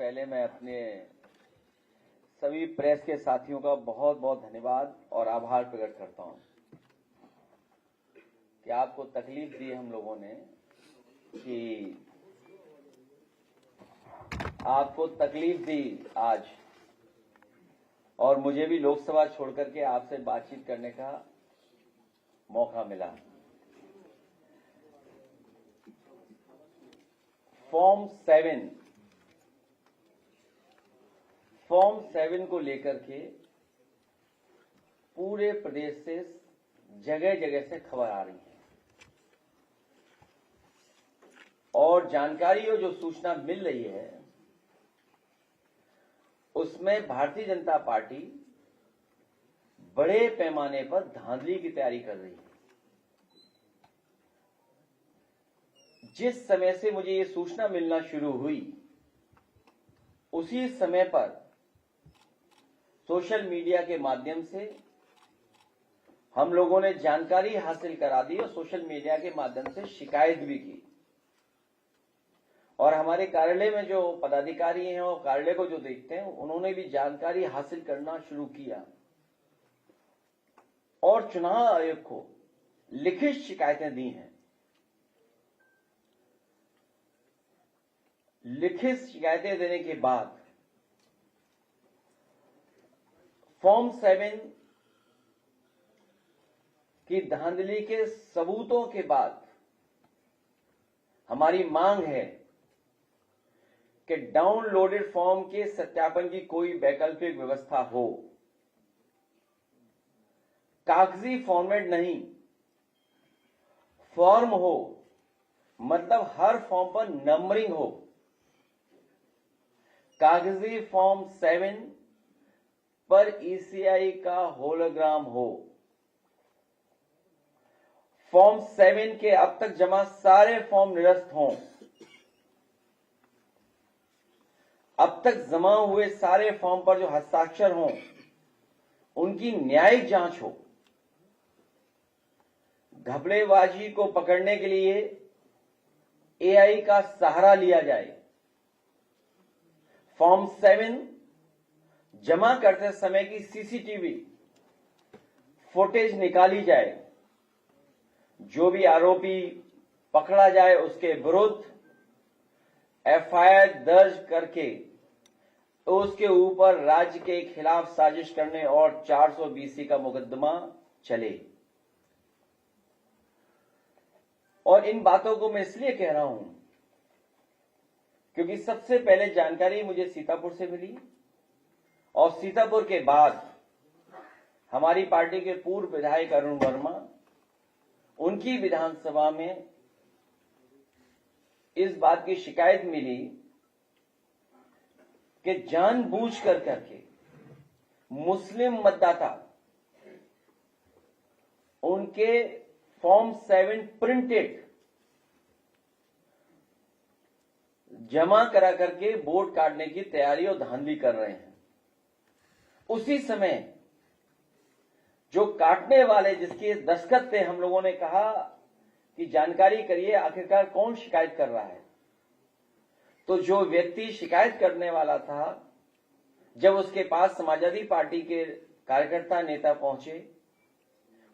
पहले मैं अपने सभी प्रेस के साथियों का बहुत बहुत धन्यवाद और आभार प्रकट करता हूं कि आपको तकलीफ दी हम लोगों ने, कि आपको तकलीफ दी आज, और मुझे भी लोकसभा छोड़ करके आपसे बातचीत करने का मौका मिला। फॉर्म 7 को लेकर के पूरे प्रदेश से जगह जगह से खबर आ रही है और जानकारी और जो सूचना मिल रही है उसमें भारतीय जनता पार्टी बड़े पैमाने पर धांधली की तैयारी कर रही है। जिस समय से मुझे ये सूचना मिलना शुरू हुई उसी समय पर सोशल मीडिया के माध्यम से हम लोगों ने जानकारी हासिल करा दी और सोशल मीडिया के माध्यम से शिकायत भी की, और हमारे कार्यालय में जो पदाधिकारी हैं और कार्यालय को जो देखते हैं उन्होंने भी जानकारी हासिल करना शुरू किया और चुनाव आयोग को लिखित शिकायतें दी हैं। लिखित शिकायतें देने के बाद फॉर्म 7 की धांधली के सबूतों के बाद हमारी मांग है कि डाउनलोडेड फॉर्म के सत्यापन की कोई वैकल्पिक व्यवस्था हो। कागजी फॉर्मेट नहीं, फॉर्म हो, मतलब हर फॉर्म पर नंबरिंग हो। कागजी फॉर्म 7 पर ईसीआई का होलोग्राम हो। फॉर्म 7 के अब तक जमा सारे फॉर्म निरस्त हों। अब तक जमा हुए सारे फॉर्म पर जो हस्ताक्षर हों उनकी न्यायिक जांच हो। घपलेबाजी को पकड़ने के लिए एआई का सहारा लिया जाए। फॉर्म 7 जमा करते समय की सीसीटीवी फुटेज निकाली जाए। जो भी आरोपी पकड़ा जाए उसके विरुद्ध एफआईआर दर्ज करके तो उसके ऊपर राज्य के खिलाफ साजिश करने और 420 का मुकदमा चले। और इन बातों को मैं इसलिए कह रहा हूं क्योंकि सबसे पहले जानकारी मुझे सीतापुर से मिली और सीतापुर के बाद हमारी पार्टी के पूर्व विधायक अरुण वर्मा, उनकी विधानसभा में इस बात की शिकायत मिली कि जानबूझ कर करके मुस्लिम मतदाता उनके फॉर्म 7 प्रिंटेड जमा करा करके वोट काटने की तैयारी और धांधली कर रहे हैं। उसी समय जो काटने वाले जिसके दस्तखत थे, हम लोगों ने कहा कि जानकारी करिए आखिरकार कौन शिकायत कर रहा है। तो जो व्यक्ति शिकायत करने वाला था, जब उसके पास समाजवादी पार्टी के कार्यकर्ता नेता पहुंचे,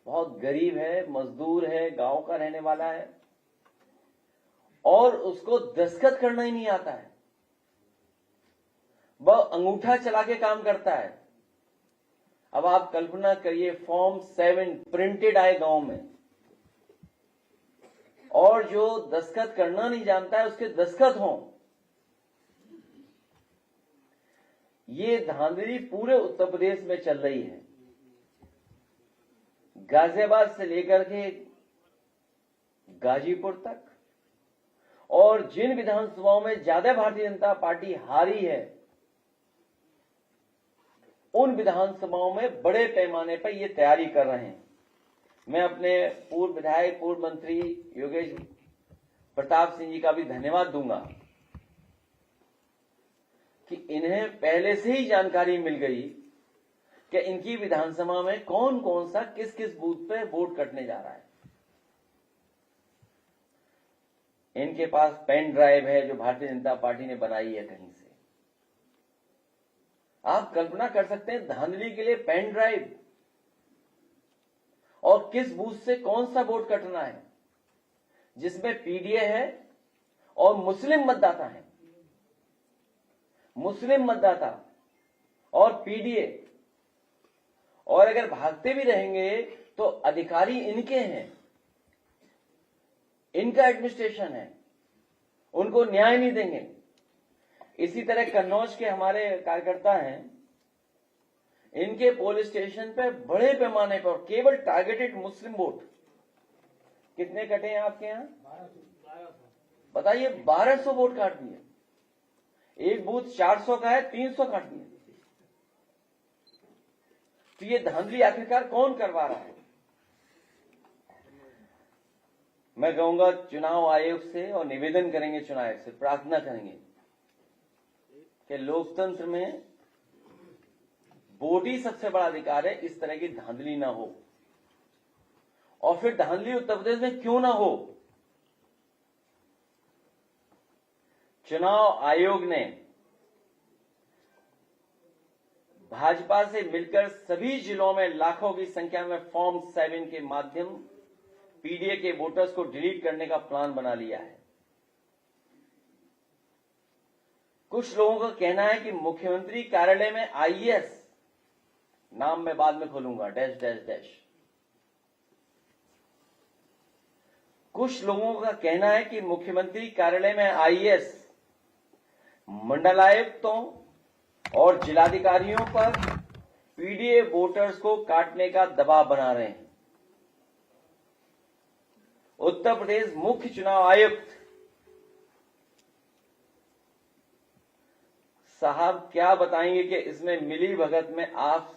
बहुत गरीब है, मजदूर है, गांव का रहने वाला है और उसको दस्तखत करना ही नहीं आता है, वह अंगूठा चला के काम करता है। अब आप कल्पना करिए, फॉर्म 7 प्रिंटेड आए गांव में और जो दस्तखत करना नहीं जानता है उसके दस्तखत हों। ये धांधली पूरे उत्तर प्रदेश में चल रही है, गाजियाबाद से लेकर के गाजीपुर तक, और जिन विधानसभाओं में ज्यादा भारतीय जनता पार्टी हारी है उन विधानसभाओं में बड़े पैमाने पर ये तैयारी कर रहे हैं। मैं अपने पूर्व विधायक, पूर्व मंत्री योगेश प्रताप सिंह जी का भी धन्यवाद दूंगा कि इन्हें पहले से ही जानकारी मिल गई कि इनकी विधानसभा में कौन कौन सा किस किस बूथ पे वोट कटने जा रहा है। इनके पास पेन ड्राइव है जो भारतीय जनता पार्टी ने बनाई है कहीं से, आप कल्पना कर सकते हैं धांधली के लिए पेन ड्राइव, और किस बूथ से कौन सा वोट कटना है, जिसमें पीडीए है और मुस्लिम मतदाता है, मुस्लिम मतदाता और पीडीए, और अगर भागते भी रहेंगे तो अधिकारी इनके हैं, इनका एडमिनिस्ट्रेशन है, उनको न्याय नहीं देंगे। इसी तरह कन्नौज के हमारे कार्यकर्ता हैं, इनके पुलिस स्टेशन पे बड़े पैमाने पर केवल टारगेटेड मुस्लिम वोट कितने कटे हैं आपके यहां? बताइए, 1200 वोट काट दिए। एक बूथ 400 का है, 300 काट दिए। तो ये धांधली आखिरकार कौन करवा रहा है? मैं कहूंगा चुनाव आयोग से, और निवेदन करेंगे चुनाव आयोग से, प्रार्थना करेंगे कि लोकतंत्र में वोट ही सबसे बड़ा अधिकार है, इस तरह की धांधली ना हो। और फिर धांधली उत्तर प्रदेश में क्यों ना हो? चुनाव आयोग ने भाजपा से मिलकर सभी जिलों में लाखों की संख्या में फॉर्म 7 के माध्यम पीडीए के वोटर्स को डिलीट करने का प्लान बना लिया है। कुछ लोगों का कहना है कि मुख्यमंत्री कार्यालय में आईएएस, नाम मैं बाद में खोलूंगा, डैश डैश डैश, कुछ लोगों का कहना है कि मुख्यमंत्री कार्यालय में आईएएस मंडलायुक्तों और जिलाधिकारियों पर पीडीए वोटर्स को काटने का दबाव बना रहे हैं। उत्तर प्रदेश मुख्य चुनाव आयुक्त साहब क्या बताएंगे कि इसमें मिली भगत में आप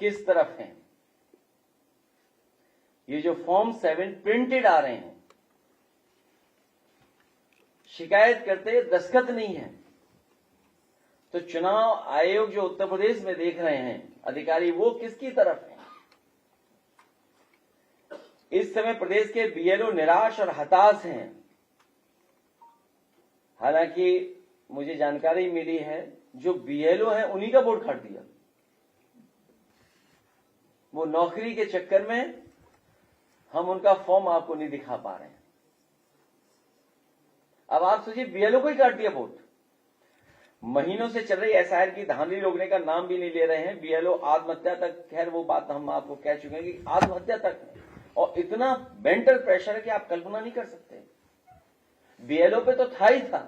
किस तरफ हैं? ये जो फॉर्म 7 प्रिंटेड आ रहे हैं, शिकायत करते दस्तखत नहीं है, तो चुनाव आयोग जो उत्तर प्रदेश में देख रहे हैं अधिकारी, वो किसकी तरफ है? इस समय प्रदेश के बीएलओ निराश और हताश हैं। हालांकि मुझे जानकारी मिली है जो बीएलओ हैं उन्हीं का वोट काट दिया। वो नौकरी के चक्कर में हम उनका फॉर्म आपको नहीं दिखा पा रहे हैं। अब आप सोचिए, बीएलओ को ही काट दिया वोट। महीनों से चल रही एसआईआर की धांधली रोकने का नाम भी नहीं ले रहे हैं। बीएलओ आत्महत्या तक, खैर वो बात हम आपको कह चुके हैं कि आत्महत्या तक है, और इतना मेंटल प्रेशर है कि आप कल्पना नहीं कर सकते। बीएलओ पे तो था ही था,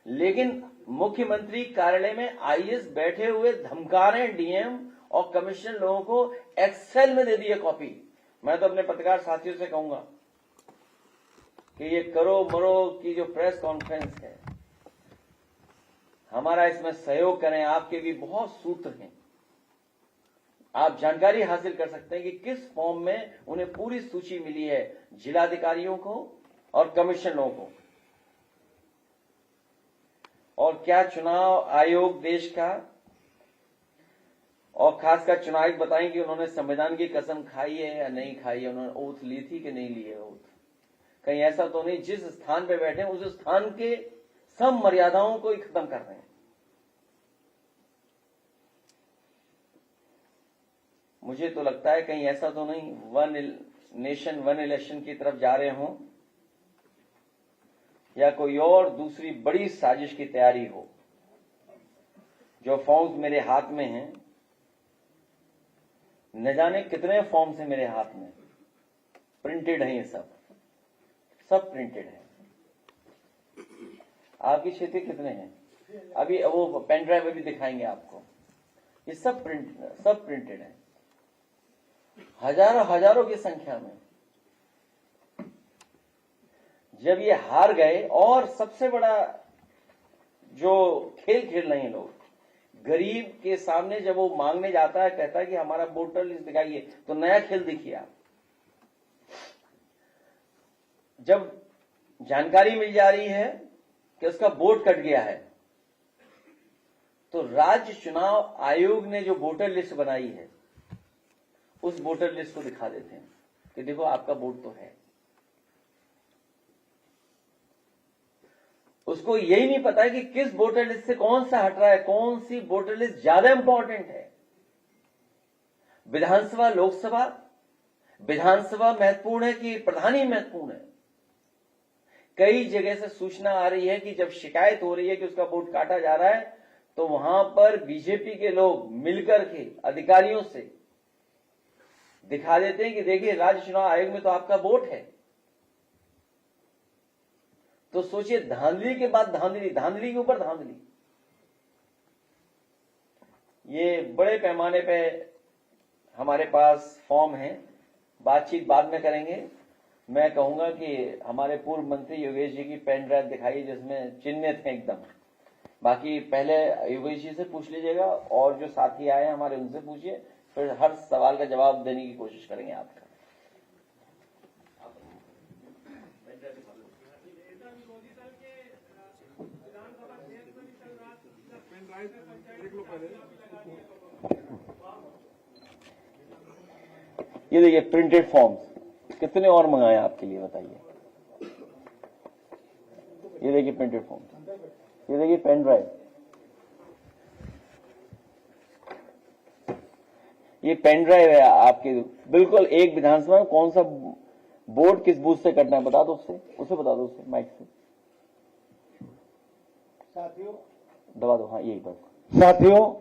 लेकिन मुख्यमंत्री कार्यालय में आईएएस बैठे हुए धमका रहे हैं डीएम और कमिश्नर लोगों को, एक्सेल में दे दिए कॉपी। मैं तो अपने पत्रकार साथियों से कहूंगा कि ये करो मरो की जो प्रेस कॉन्फ्रेंस है, हमारा इसमें सहयोग करें। आपके भी बहुत सूत्र हैं, आप जानकारी हासिल कर सकते हैं कि किस फॉर्म में उन्हें पूरी सूची मिली है जिलाधिकारियों को और कमिश्नरों को। और क्या चुनाव आयोग देश का, और खासकर चुनाव आयोग बताएं कि उन्होंने संविधान की कसम खाई है या नहीं खाई है, उन्होंने ओथ ली थी कि नहीं ली है ओथ। कहीं ऐसा तो नहीं जिस स्थान पे बैठे उस स्थान के सब मर्यादाओं को ही खत्म कर रहे हैं। मुझे तो लगता है कहीं ऐसा तो नहीं वन नेशन वन इलेक्शन की तरफ जा रहे हों, या कोई और दूसरी बड़ी साजिश की तैयारी हो। जो फॉर्म्स मेरे हाथ में हैं, न जाने कितने फॉर्म्स हैं मेरे हाथ में, प्रिंटेड हैं, ये सब प्रिंटेड है। आपकी क्षेत्र कितने हैं? अभी वो पेन ड्राइव में भी दिखाएंगे आपको। ये सब प्रिंटेड है, हजारों की संख्या में। जब ये हार गए, और सबसे बड़ा जो खेल खेल रहे हैं लोग, गरीब के सामने जब वो मांगने जाता है, कहता है कि हमारा वोटर लिस्ट दिखाइए, तो नया खेल देखिए आप। जब जानकारी मिल जा रही है कि उसका वोट कट गया है, तो राज्य चुनाव आयोग ने जो वोटर लिस्ट बनाई है, उस वोटर लिस्ट को दिखा देते हैं कि देखो आपका वोट तो है। उसको यही नहीं पता है कि किस वोटर लिस्ट से कौन सा हट रहा है, कौन सी वोटर लिस्ट ज्यादा इंपॉर्टेंट है। विधानसभा, लोकसभा, विधानसभा महत्वपूर्ण है कि प्रधान ही महत्वपूर्ण है। कई जगह से सूचना आ रही है कि जब शिकायत हो रही है कि उसका वोट काटा जा रहा है, तो वहां पर बीजेपी के लोग मिलकर के अधिकारियों से दिखा देते हैं कि देखिए राज्य चुनाव आयोग में तो आपका वोट है। तो सोचिए, धांधली के बाद धांधली, धांधली के ऊपर धांधली। ये बड़े पैमाने पे हमारे पास फॉर्म है, बातचीत बाद में करेंगे। मैं कहूंगा कि हमारे पूर्व मंत्री योगेश जी की पेन ड्राइव दिखाई जिसमें चिन्हित है एकदम। बाकी पहले योगेश जी से पूछ लीजिएगा और जो साथी आए हैं हमारे उनसे पूछिए, फिर हर सवाल का जवाब देने की कोशिश करेंगे आपका। ये देखिए प्रिंटेड फॉर्म्स कितने और मंगाए आपके लिए बताइए। ये देखिए प्रिंटेड फॉर्म्स, ये देखिए पेन ड्राइव, ये पेन ड्राइव है आपके। बिल्कुल एक विधानसभा में कौन सा वोट किस बूथ से कटना है बता दो, उसे बता दो, उसे माइक से साथियों दबा दो। हाँ यही बस। साथियों,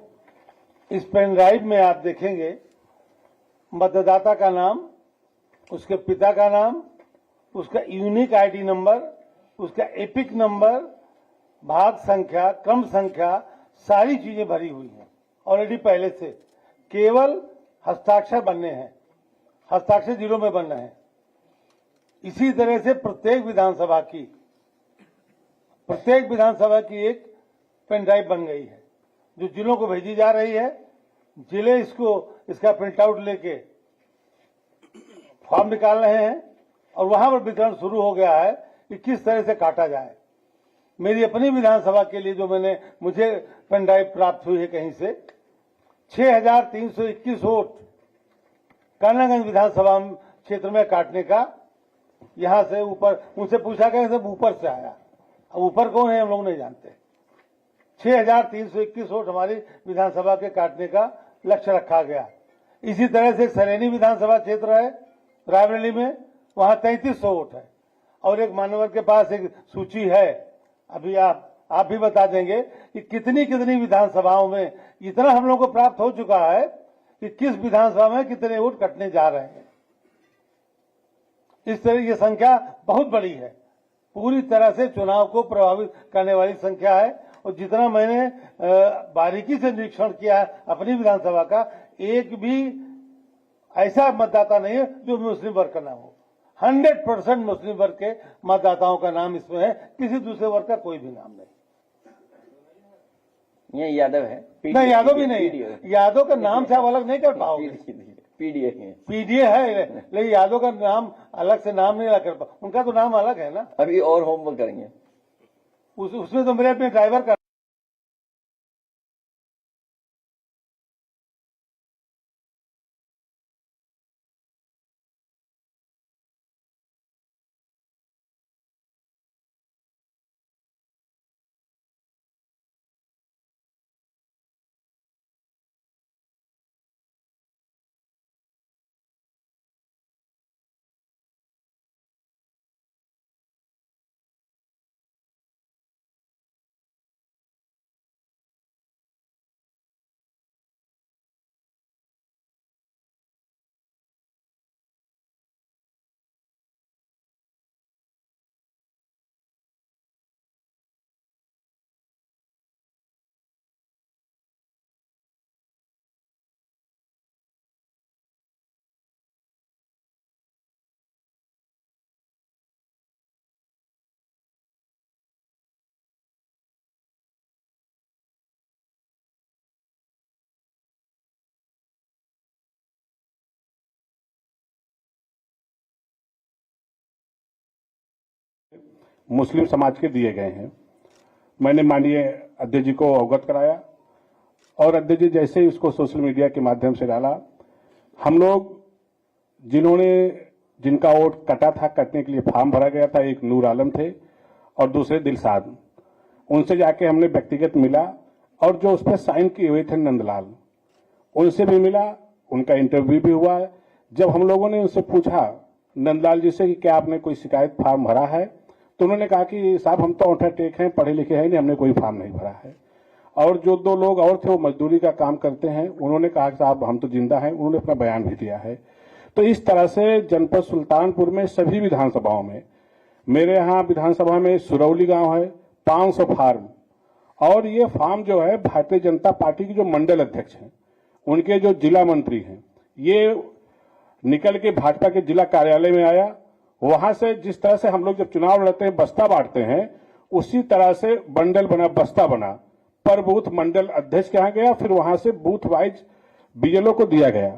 इस पेन ड्राइव में आप देखेंगे मतदाता का नाम, उसके पिता का नाम, उसका यूनिक आईडी नंबर, उसका एपिक नंबर, भाग संख्या, क्रम संख्या, सारी चीजें भरी हुई हैं ऑलरेडी पहले से। केवल हस्ताक्षर बनने हैं, हस्ताक्षर जिलों में बन रहे हैं। इसी तरह से प्रत्येक विधानसभा की एक पेन ड्राइव बन गई है जो जिलों को भेजी जा रही है। जिले इसका प्रिंट आउट लेके फॉर्म निकाल रहे हैं और वहां पर वितरण शुरू हो गया है कि किस तरह से काटा जाए। मेरी अपनी विधानसभा के लिए जो मुझे पेन ड्राइव प्राप्त हुई है कहीं से, 6,321 वोट कानागंज विधानसभा क्षेत्र में काटने का। यहां से ऊपर उनसे पूछा गया, सब ऊपर से आया। अब ऊपर कौन है हम लोग नहीं जानते। 6,321 वोट हमारी विधानसभा के काटने का लक्ष्य रखा गया। इसी तरह से सरेनी विधानसभा क्षेत्र है रायबरेली में, वहां 3,300 वोट है। और एक मान्यवर के पास एक सूची है, अभी आप भी बता देंगे कि कितनी विधानसभाओं में इतना हम लोग को प्राप्त हो चुका है कि किस विधानसभा में कितने वोट कटने जा रहे हैं। इस तरह की संख्या बहुत बड़ी है, पूरी तरह से चुनाव को प्रभावित करने वाली संख्या है। और जितना मैंने बारीकी से निरीक्षण किया है अपनी विधानसभा का, एक भी ऐसा मतदाता नहीं है जो मुस्लिम वर्ग का नाम हो। 100% मुस्लिम वर्ग के मतदाताओं का नाम इसमें है, किसी दूसरे वर्ग का कोई भी नाम नहीं। ये यादव है? नहीं, यादव भी नहीं। यादव का नाम से आप अलग नहीं कर पाओगे। पीडीए है, लेकिन यादव का नाम अलग से नाम नहीं कर पाओ, उनका तो नाम अलग है ना। अभी और होमवर्क करेंगे उसमें तो मेरे अपने ड्राइवर का मुस्लिम समाज के दिए गए हैं। मैंने माननीय अध्यक्ष जी को अवगत कराया और अध्यक्ष जी जैसे ही उसको सोशल मीडिया के माध्यम से डाला, हम लोग जिनका वोट कटा था, कटने के लिए फॉर्म भरा गया था, एक नूर आलम थे और दूसरे दिलशाद, उनसे जाके हमने व्यक्तिगत मिला और जो उस पर साइन किए हुए थे नंदलाल, उनसे भी मिला, उनका इंटरव्यू भी हुआ। जब हम लोगों ने उनसे पूछा नंदलाल जी से कि क्या आपने कोई शिकायत फॉर्म भरा है, तो उन्होंने कहा कि साहब हम तो औंठा टेक हैं, पढ़े लिखे हैं नहीं, हमने कोई फॉर्म नहीं भरा है। और जो 2 लोग और थे वो मजदूरी का काम करते हैं, उन्होंने कहा कि साहब हम तो जिंदा हैं, उन्होंने अपना बयान भी दिया है। तो इस तरह से जनपद सुल्तानपुर में सभी विधानसभाओं में, मेरे यहाँ विधानसभा में सुरौली गांव है, 500 फार्म, और ये फार्म जो है भारतीय जनता पार्टी की जो मंडल अध्यक्ष हैं, उनके जो जिला मंत्री हैं, ये निकल के भाजपा के जिला कार्यालय में आया। वहां से जिस तरह से हम लोग जब चुनाव लड़ते हैं बस्ता बांटते हैं, उसी तरह से बंडल बना, बस्ता बना, पर बूथ मंडल अध्यक्ष के यहाँ गया, फिर वहां से बूथ वाइज बीएलओ को दिया गया।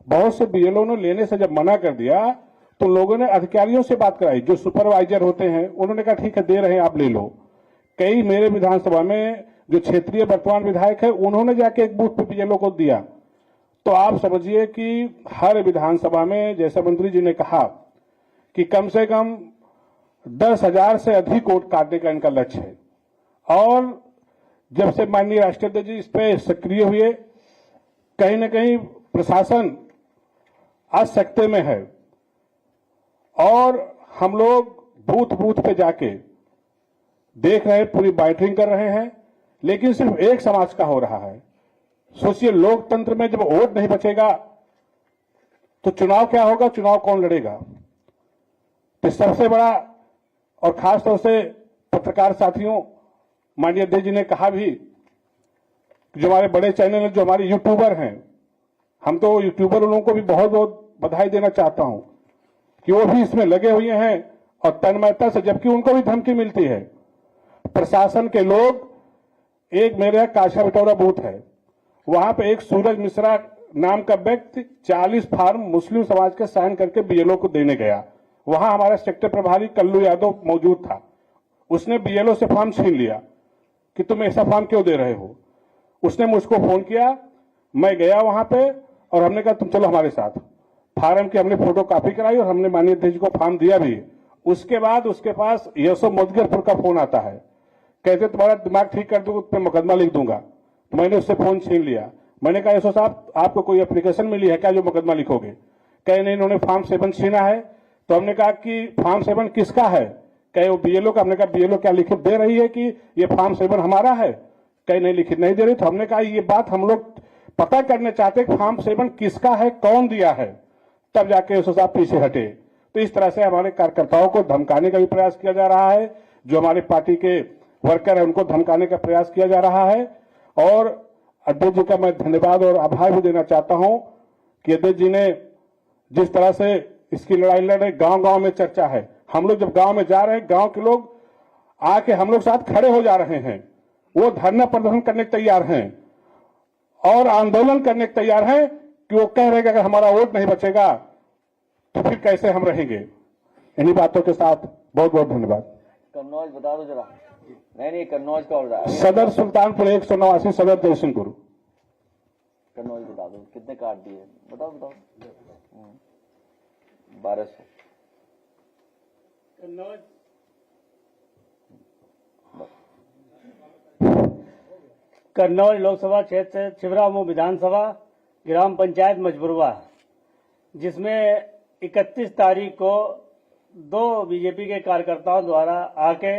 बहुत से बीएलओ ने लेने से जब मना कर दिया तो लोगों ने अधिकारियों से बात कराई, जो सुपरवाइजर होते हैं, उन्होंने कहा ठीक है दे रहे हैं आप ले लो। कई मेरे विधानसभा में जो क्षेत्रीय वर्तमान विधायक है, उन्होंने जाके एक बूथ पे बीएलओ को दिया। तो आप समझिए कि हर विधानसभा में, जैसा मंत्री जी ने कहा कि कम से कम 10,000 से अधिक वोट काटने का इनका लक्ष्य है। और जब से माननीय राष्ट्रीय अध्यक्ष जी इस पे सक्रिय हुए, कहीं न कहीं प्रशासन आज सकते में है और हम लोग बूथ बूथ पे जाके देख रहे हैं, पूरी मॉनिटरिंग कर रहे हैं, लेकिन सिर्फ एक समाज का हो रहा है। सोचिए, लोकतंत्र में जब वोट नहीं बचेगा तो चुनाव क्या होगा, चुनाव कौन लड़ेगा? तो सबसे बड़ा, और खासतौर से पत्रकार साथियों, माननीय अध्यक्ष जी ने कहा भी, जो हमारे बड़े चैनल हैं, जो हमारे यूट्यूबर हैं, हम तो यूट्यूबर लोगों को भी बहुत बहुत बधाई देना चाहता हूं कि वो भी इसमें लगे हुए हैं और तन्मयता से, जबकि उनको भी धमकी मिलती है। प्रशासन के लोग, एक मेरे यहाँ काशा बिटौरा बूथ है, वहां पे एक सूरज मिश्रा नाम का व्यक्ति 40 फार्म मुस्लिम समाज के साइन करके बीएलओ को देने गया। वहां हमारा सेक्टर प्रभारी कल्लू यादव मौजूद था, उसने बीएलओ से फॉर्म छीन लिया कि तुम ऐसा फॉर्म क्यों दे रहे हो। उसने मुझको फोन किया, मैं गया वहां पे और हमने कहा तुम चलो हमारे साथ। फार्म की हमने फोटो कॉपी कराई और हमने माननीय अध्यक्ष को फॉर्म दिया भी। उसके बाद उसके पास यशो मुदगरपुर का फोन आता है, कहते तुम्हारा दिमाग ठीक कर दूंगा, तुम्हें मुकदमा लिख दूंगा। तो मैंने उससे फोन छीन लिया। मैंने कहा यशो साहब, आपको कोई एप्लीकेशन मिली है क्या जो मुकदमा लिखोगे? कहे नहीं, इन्होंने फॉर्म 7 छीना है। तो हमने कहा कि फॉर्म 7 किसका है? कहे वो बीएलओ का। हमने कहा बीएलओ क्या लिखित दे रही है कि ये फॉर्म 7 हमारा है? कहे नहीं, लिखित नहीं दे रही। तो हमने कहा ये बात हम लोग पता करने चाहते कि फॉर्म 7 किसका है, कौन दिया है। तब जाके यशो साहब पीछे हटे। तो इस तरह से हमारे कार्यकर्ताओं को धमकाने का भी प्रयास किया जा रहा है, जो हमारे पार्टी के वर्कर है उनको धमकाने का प्रयास किया जा रहा है। और अध्यक्ष जी का मैं धन्यवाद और आभार भी देना चाहता हूं कि अध्यक्ष जी ने जिस तरह से इसकी लड़ाई लड़ रहे, गांव गांव में चर्चा है। हम लोग जब गांव में जा रहे हैं, गांव के लोग आके हम लोग साथ खड़े हो जा रहे हैं, वो धरना प्रदर्शन करने के तैयार हैं और आंदोलन करने के तैयार हैं कि वो कह रहे हैं कि अगर हमारा वोट नहीं बचेगा तो फिर कैसे हम रहेंगे। इन्हीं बातों के साथ बहुत बहुत धन्यवाद। कन्नौज बता दो जरा। नहीं, कन्नौज का और सदर सुल्तानपुर 189, सदर जयसिंहपुर। कन्नौज बता दो कितने काट दिए, बताओ 1200। कन्नौज लोकसभा क्षेत्र छिबरामऊ विधानसभा ग्राम पंचायत मजबुरवा, जिसमें 31 तारीख को 2 बीजेपी के कार्यकर्ताओं द्वारा आके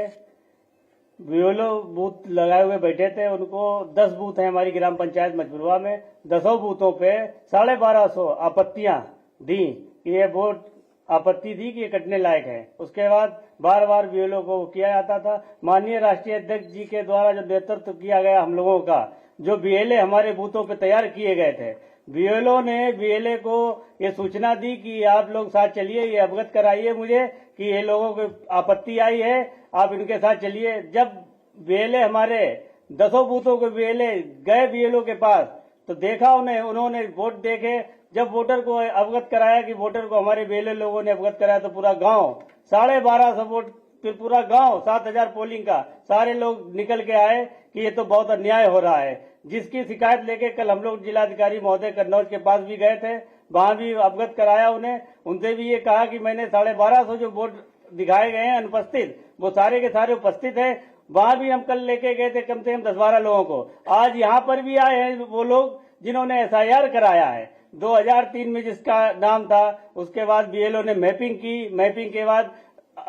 बीएलओ बूथ लगाए हुए बैठे थे। उनको 10 बूथ हैं हमारी ग्राम पंचायत मजबुरवा में, 10 बूथों पे 1250 आपत्तियां दी कि ये वोट आपत्ति दी कि ये कटने लायक है। उसके बाद बार बार बीएलओ को किया जाता था। माननीय राष्ट्रीय अध्यक्ष जी के द्वारा जो नेतृत्व किया गया हम लोगों का, जो बीएलए हमारे बूथों पे तैयार किए गए थे, बीएलओ ने बीएलए को ये सूचना दी कि आप लोग साथ चलिए, ये अवगत कराइए मुझे कि ये लोगों को आपत्ति आई है, आप इनके साथ चलिए। जब बीएलए हमारे 10 बूथों के बीएलए गए बीएलओ के पास तो देखा उन्होंने वोट देखे। जब वोटर को अवगत कराया कि वोटर को हमारे बीएलए लोगों ने अवगत कराया तो पूरा गांव 1250 वोट, फिर पूरा गांव 7000 पोलिंग का, सारे लोग निकल के आए कि ये तो बहुत अन्याय हो रहा है। जिसकी शिकायत लेके कल हम लोग जिलाधिकारी महोदय कन्नौज के पास भी गए थे, वहां भी अवगत कराया उन्हें। उनसे भी ये कहा कि मैंने 1250 जो वोट दिखाए गए हैं अनुपस्थित, वो सारे के सारे उपस्थित है। वहां भी हम कल लेके गए थे कम से कम 10-12 लोगों को। आज यहाँ पर भी आए हैं वो लोग जिन्होंने SIR कराया है 2003 में जिसका नाम था। उसके बाद BLO ने मैपिंग की, मैपिंग के बाद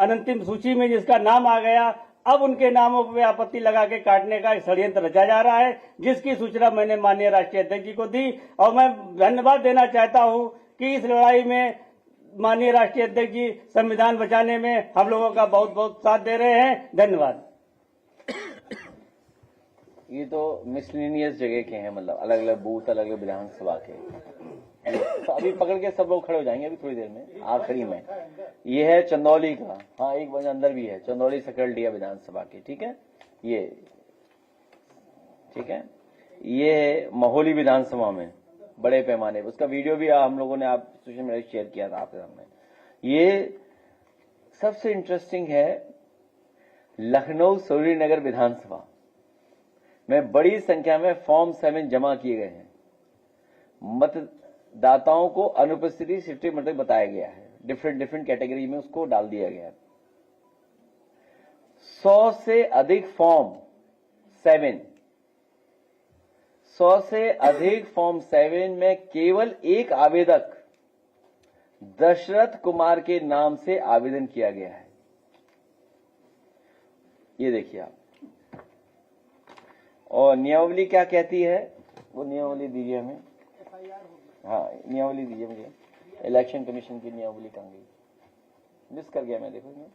अंतिम सूची में जिसका नाम आ गया, अब उनके नामों पर आपत्ति लगा के काटने का एक षड्यंत्र रचा जा रहा है, जिसकी सूचना मैंने माननीय राष्ट्रीय अध्यक्ष जी को दी। और मैं धन्यवाद देना चाहता हूं कि इस लड़ाई में माननीय राष्ट्रीय अध्यक्ष जी संविधान बचाने में हम लोगों का बहुत बहुत साथ दे रहे हैं। धन्यवाद। ये तो मिसलिनियस जगह के हैं, मतलब अलग अलग बूथ, अलग अलग विधानसभा के। तो अभी पकड़ के सब लोग खड़े हो जाएंगे अभी थोड़ी देर में, आखिरी में। ये है चंदौली का, हाँ एक बजे अंदर भी है, चंदौली सकरडिया विधानसभा की, ठीक है। ये ठीक है, ये है महोली विधानसभा में बड़े पैमाने पर, उसका वीडियो भी हम लोगों ने आप सोशल मीडिया शेयर किया था आपके सामने। ये सबसे इंटरेस्टिंग है, लखनऊ सूर्यनगर विधानसभा में बड़ी संख्या में फॉर्म 7 जमा किए गए हैं। मतदाताओं को अनुपस्थिति शिफ्टिंग मतलब बताया गया है, डिफरेंट कैटेगरी में उसको डाल दिया गया है। 100 से अधिक फॉर्म 7, 100 से अधिक फॉर्म 7 में केवल एक आवेदक दशरथ कुमार के नाम से आवेदन किया गया है। ये देखिए आप, और नियमावली क्या कहती है, वो नियमावली दीजिए हमें। हाँ नियमावली दीजिए मुझे, इलेक्शन कमीशन की नियमावली कहाँ गई, मिस कर गया मैं, देखो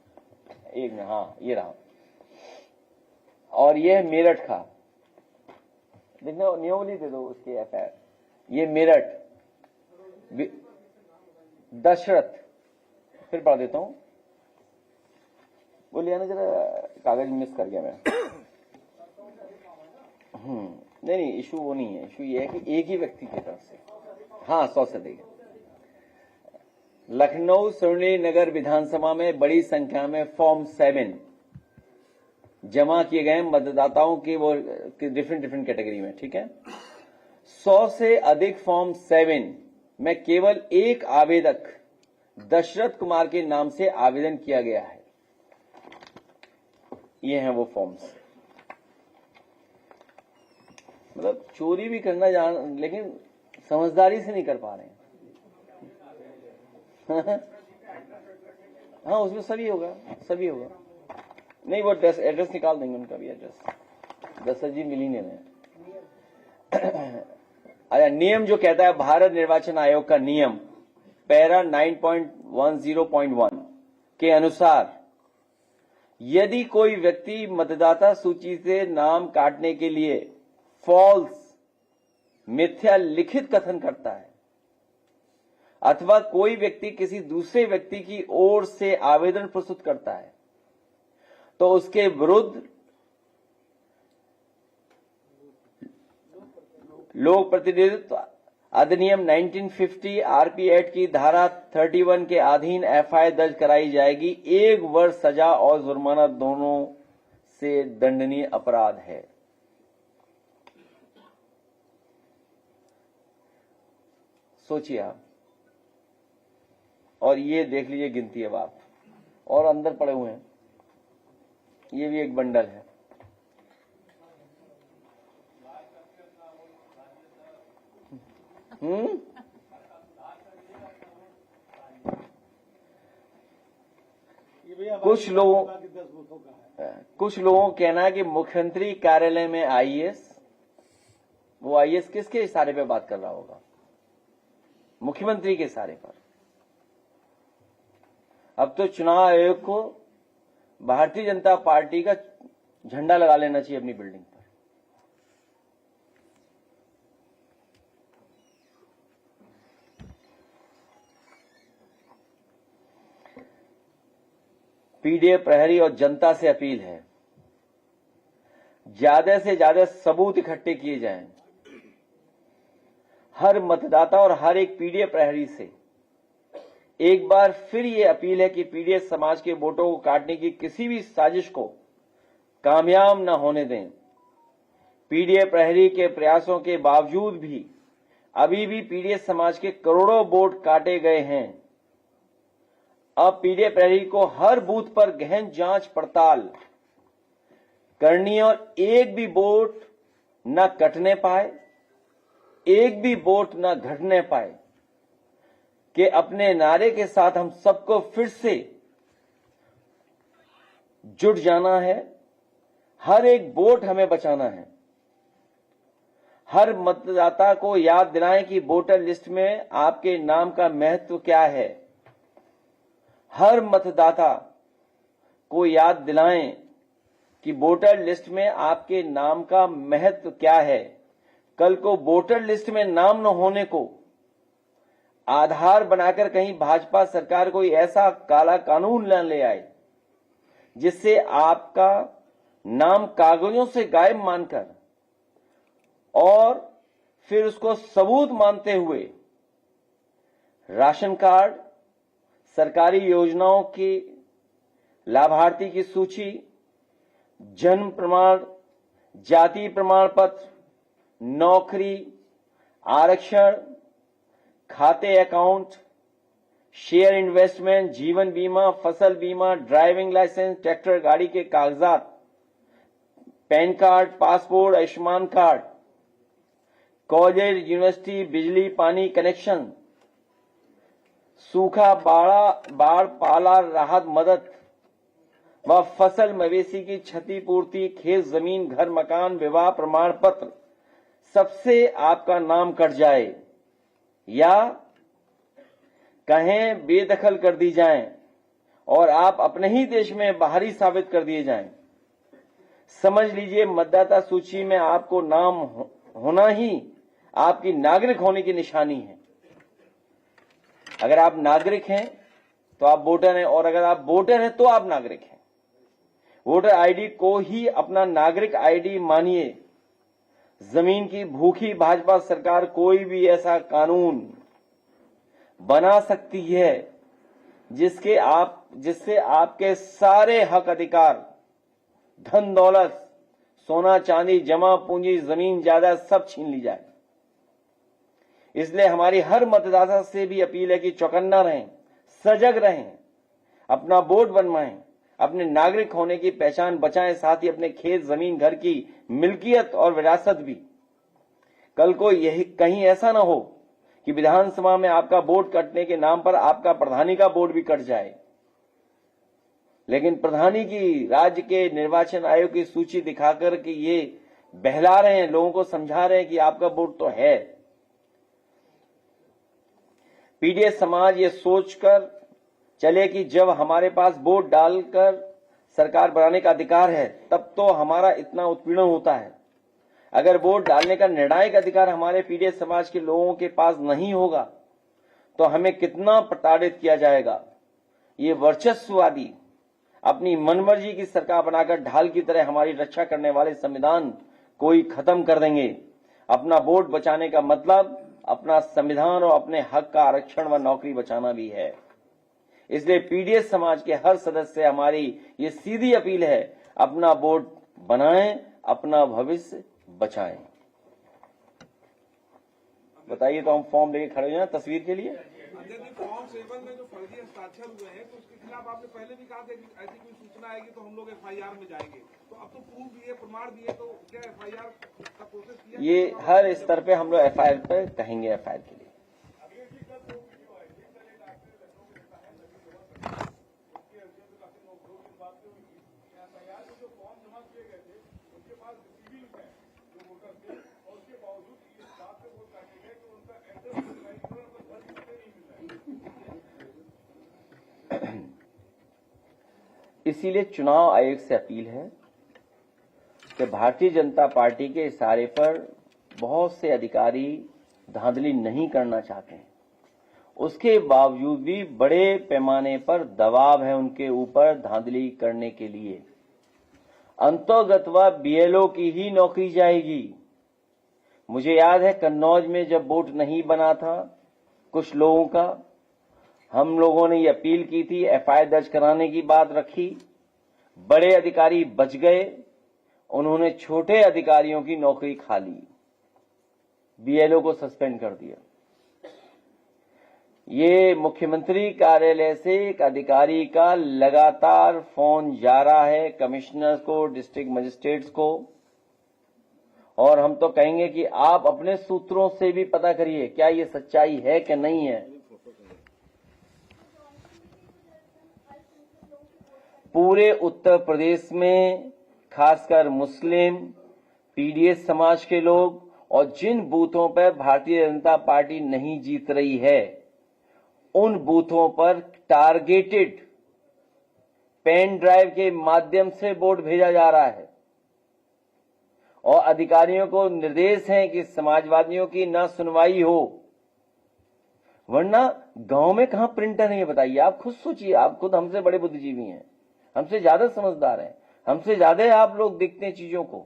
एक में, हाँ ये रहा। और ये है मेरठ का, देखना नियमावली दे दो उसकी FIR। ये मेरठ दशरथ, फिर पढ़ देता हूं, बोलिए ना जरा, कागज मिस कर गया मैं। नहीं इशू वो नहीं है, इशू ये है कि एक ही व्यक्ति की तरफ से, हाँ 100 से अधिक। लखनऊ सूर्यनगर विधानसभा में बड़ी संख्या में फॉर्म 7 जमा किए गए मतदाताओं की, वो डिफरेंट कैटेगरी में, ठीक है। 100 से अधिक फॉर्म 7 में केवल एक आवेदक दशरथ कुमार के नाम से आवेदन किया गया है। ये हैं वो फॉर्म्स, मतलब चोरी भी करना जान, लेकिन समझदारी से नहीं कर पा रहे हैं। हाँ उसमें सभी होगा, सभी होगा। नहीं वो एड्रेस निकाल देंगे, उनका भी एड्रेस, दशरथ जी मिली नहीं। अच्छा, नियम जो कहता है भारत निर्वाचन आयोग का नियम पैरा 9.10.1 के अनुसार, यदि कोई व्यक्ति मतदाता सूची से नाम काटने के लिए फॉल्स मिथ्या लिखित कथन करता है, अथवा कोई व्यक्ति किसी दूसरे व्यक्ति की ओर से आवेदन प्रस्तुत करता है, तो उसके विरुद्ध लोक प्रतिनिधित्व अधिनियम 1950 RP एक्ट की धारा 31 के अधीन FIR दर्ज कराई जाएगी। 1 वर्ष सजा और जुर्माना दोनों से दंडनीय अपराध है। सोचिए आप, और ये देख लीजिए गिनती अब आप, और अंदर पड़े हुए हैं, ये भी एक बंडल है। कुछ लोगों का कहना है कि मुख्यमंत्री कार्यालय में IAS, वो IAS किसके इशारे पे बात कर रहा होगा? मुख्यमंत्री के इशारे पर। अब तो चुनाव आयोग को भारतीय जनता पार्टी का झंडा लगा लेना चाहिए अपनी बिल्डिंग पर। पीडीएफ प्रहरी और जनता से अपील है, ज्यादा से ज्यादा सबूत इकट्ठे किए जाएं। हर मतदाता और हर एक पीडीएफ प्रहरी से एक बार फिर ये अपील है कि पीडीएफ समाज के वोटों को काटने की किसी भी साजिश को कामयाब न होने दें। पीडीएफ प्रहरी के प्रयासों के बावजूद भी अभी भी पीडीएफ समाज के करोड़ों वोट काटे गए हैं। अब पीडीएफ प्रहरी को हर बूथ पर गहन जांच पड़ताल करनी है और एक भी वोट न कटने पाए, एक भी वोट न घटने पाए, कि अपने नारे के साथ हम सबको फिर से जुट जाना है। हर एक वोट हमें बचाना है। हर मतदाता को याद दिलाएं कि वोटर लिस्ट में आपके नाम का महत्व क्या है। हर मतदाता को याद दिलाएं कि वोटर लिस्ट में आपके नाम का महत्व क्या है। कल को वोटर लिस्ट में नाम न होने को आधार बनाकर कहीं भाजपा सरकार कोई ऐसा काला कानून न ले आए जिससे आपका नाम कागजों से गायब मानकर और फिर उसको सबूत मानते हुए राशन कार्ड, सरकारी योजनाओं की लाभार्थी की सूची, जन्म प्रमाण, जाति प्रमाण पत्र, नौकरी, आरक्षण, खाते अकाउंट, शेयर इन्वेस्टमेंट, जीवन बीमा, फसल बीमा, ड्राइविंग लाइसेंस, ट्रैक्टर गाड़ी के कागजात, pan card, passport, Ayushman card, college, university, बिजली पानी कनेक्शन, सूखा, बाढ़ पाला राहत मदद व फसल मवेशी की क्षतिपूर्ति, खेत जमीन, घर मकान, विवाह प्रमाण पत्र, सबसे आपका नाम कट जाए या कहें बेदखल कर दी जाएं और आप अपने ही देश में बाहरी साबित कर दिए जाएं। समझ लीजिए मतदाता सूची में आपको नाम होना ही आपकी नागरिक होने की निशानी है। अगर आप नागरिक हैं तो आप वोटर हैं और अगर आप वोटर हैं तो आप नागरिक हैं। वोटर आईडी को ही अपना नागरिक आईडी मानिए। जमीन की भूखी भाजपा सरकार कोई भी ऐसा कानून बना सकती है जिससे आपके सारे हक अधिकार, धन दौलत, सोना चांदी, जमा पूंजी, जमीन जायदाद सब छीन ली जाए। इसलिए हमारी हर मतदाता से भी अपील है कि चौकन्ना रहें, सजग रहें, अपना वोट बनवाएं, अपने नागरिक होने की पहचान बचाएं, साथ ही अपने खेत, जमीन, घर की मिल्कियत और विरासत भी। कल को यही कहीं ऐसा ना हो कि विधानसभा में आपका वोट कटने के नाम पर आपका प्रधानी का वोट भी कट जाए। लेकिन प्रधानी की राज्य के निर्वाचन आयोग की सूची दिखाकर कि ये बहला रहे हैं, लोगों को समझा रहे हैं कि आपका वोट तो है। पीडीएस समाज ये सोचकर चले कि जब हमारे पास वोट डालकर सरकार बनाने का अधिकार है तब तो हमारा इतना उत्पीड़न होता है। अगर वोट डालने का निर्णायक अधिकार हमारे पीडीएस समाज के लोगों के पास नहीं होगा तो हमें कितना प्रताड़ित किया जाएगा। ये वर्चस्ववादी अपनी मनमर्जी की सरकार बनाकर ढाल की तरह हमारी रक्षा करने वाले संविधान को ही खत्म कर देंगे। अपना वोट बचाने का मतलब अपना संविधान और अपने हक का आरक्षण व नौकरी बचाना भी है। इसलिए पीडीएस समाज के हर सदस्य से हमारी ये सीधी अपील है, अपना वोट बनाएं, अपना भविष्य बचाएं। बताइए तो हम फॉर्म लेके खड़े हैं तस्वीर के लिए। फॉर्म 7 में जो फर्जी हस्ताक्षर हुए हैं तो उसके खिलाफ आपने पहले भी कहा था कि ऐसी कोई सूचना आएगी तो हम लोग एफआईआर में जाएंगे। तो अब तो प्रूफ दिए, प्रमाण दिए, तो क्या एफआईआर का प्रोसेस किया? ये हर स्तर पे हम लोग एफआईआर पे कहेंगे, एफआईआर के लिए। इसीलिए चुनाव आयोग से अपील है कि भारतीय जनता पार्टी के इशारे पर बहुत से अधिकारी धांधली नहीं करना चाहते हैं, उसके बावजूद भी बड़े पैमाने पर दबाव है उनके ऊपर धांधली करने के लिए। अंतोगत्वा बीएलओ की ही नौकरी जाएगी। मुझे याद है कन्नौज में जब वोट नहीं बना था कुछ लोगों का, हम लोगों ने ये अपील की थी, एफआईआर दर्ज कराने की बात रखी, बड़े अधिकारी बच गए, उन्होंने छोटे अधिकारियों की नौकरी खा ली, बीएलओ को सस्पेंड कर दिया। ये मुख्यमंत्री कार्यालय से एक अधिकारी का लगातार फोन जा रहा है कमिश्नर को, डिस्ट्रिक्ट मजिस्ट्रेट्स को, और हम तो कहेंगे कि आप अपने सूत्रों से भी पता करिए क्या ये सच्चाई है कि नहीं है। पूरे उत्तर प्रदेश में खासकर मुस्लिम, पीडीएस समाज के लोग और जिन बूथों पर भारतीय जनता पार्टी नहीं जीत रही है उन बूथों पर टारगेटेड पेन ड्राइव के माध्यम से वोट भेजा जा रहा है और अधिकारियों को निर्देश है कि समाजवादियों की ना सुनवाई हो, वरना गांव में कहां प्रिंटर है ये बताइए। आप खुद सोचिए, आप खुद हमसे बड़े बुद्धिजीवी हैं, हमसे ज्यादा समझदार हैं, हमसे ज्यादा आप लोग देखते हैं चीजों को।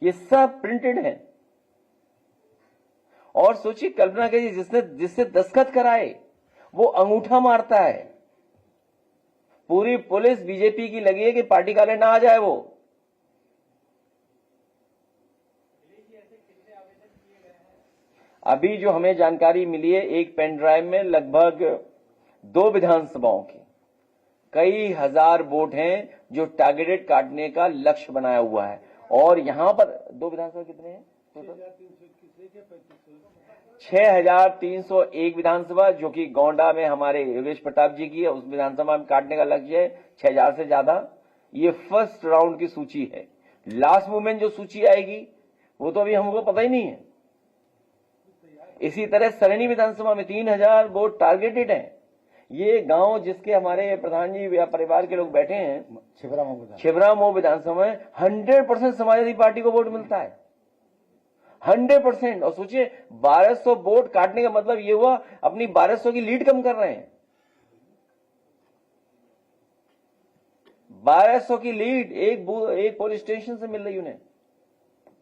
ये सब प्रिंटेड है। और सोचिए, कल्पना कीजिए जिससे दस्तखत कराए वो अंगूठा मारता है। पूरी पुलिस बीजेपी की लगी है कि पार्टी कार्यालय ना आ जाए वो। अभी जो हमें जानकारी मिली है, एक पेन ड्राइव में लगभग 2 विधानसभाओं की कई हजार वोट हैं जो टारगेटेड काटने का लक्ष्य बनाया हुआ है। और यहां पर 2 विधानसभा कितने हैं? 6301 विधानसभा, जो कि गोंडा में हमारे योगेश प्रताप जी की है, उस विधानसभा में काटने का लक्ष्य है 6000 से ज्यादा। ये फर्स्ट राउंड की सूची है। लास्ट मूवमेंट जो सूची आएगी वो तो अभी हमको पता ही नहीं है। इसी तरह सरणी विधानसभा में 3000 वोट टारगेटेड हैं। ये गांव जिसके हमारे प्रधान जी या परिवार के लोग बैठे हैं, छिबरामऊ विधानसभा में 100% समाजवादी पार्टी को वोट मिलता है, 100%। और सोचिए 1200 वोट काटने का मतलब ये हुआ अपनी 1200 की लीड कम कर रहे हैं। 1200 की लीड एक पुलिस स्टेशन से मिल रही उन्हें।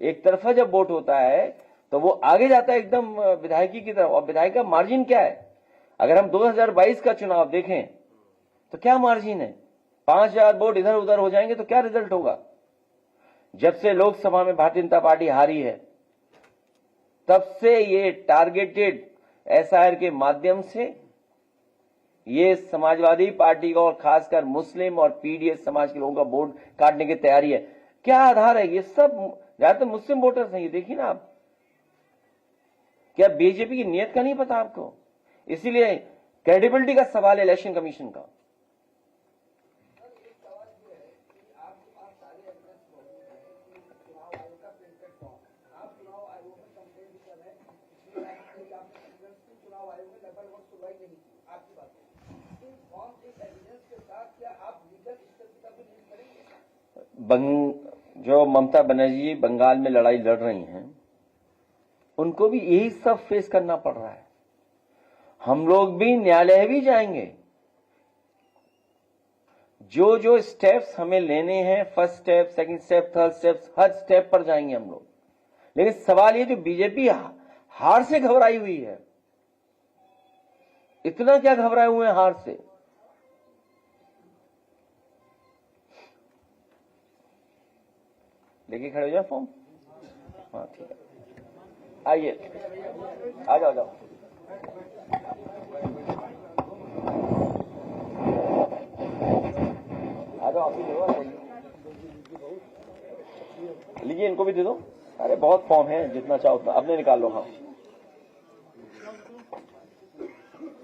एक तरफा जब वोट होता है तो वो आगे जाता है एकदम विधायकी की तरफ। और विधायक का मार्जिन क्या है? अगर हम 2022 का चुनाव देखें तो क्या मार्जिन है? 5000 वोट इधर उधर हो जाएंगे तो क्या रिजल्ट होगा? जब से लोकसभा में भारतीय जनता पार्टी हारी है तब से ये टारगेटेड एसआईआर के माध्यम से ये समाजवादी पार्टी का और खासकर मुस्लिम और पीडीएस समाज के लोगों का वोट काटने की तैयारी है। क्या आधार है? ये सब ज्यादातर मुस्लिम वोटर्स हैं। ये देखिए ना आप, क्या बीजेपी की नीयत का नहीं पता आपको? इसीलिए क्रेडिबिलिटी का सवाल है इलेक्शन कमीशन का। जो ममता बनर्जी बंगाल में लड़ाई लड़ रही हैं, उनको भी यही सब फेस करना पड़ रहा है। हम लोग भी न्यायालय भी जाएंगे। जो जो स्टेप्स हमें लेने हैं, first step, second step, third step, हर स्टेप पर जाएंगे हम लोग। लेकिन सवाल ये, जो बीजेपी हार से घबराई हुई है, इतना क्या घबराए हुए हैं हार से? लेके खड़े हो जाओ फॉर्म। हाँ ठीक है, आइए, आ जाओ, जाओ। आ जाओ, आप ही दो, लीजिए, इनको भी दे दो। अरे बहुत फॉर्म है, जितना चाहो उतना अपने निकाल लो। हाँ,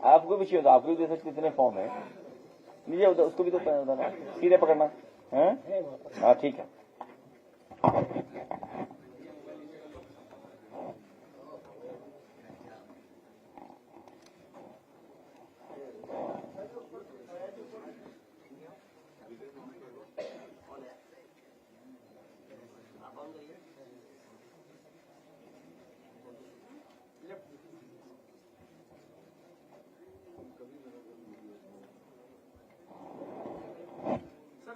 आपको भी चाहिए तो आपको भी दे सकते, इतने फॉर्म है। लीजिए, उधर उसको भी तो सीधे पकड़ना है। हाँ ठीक है।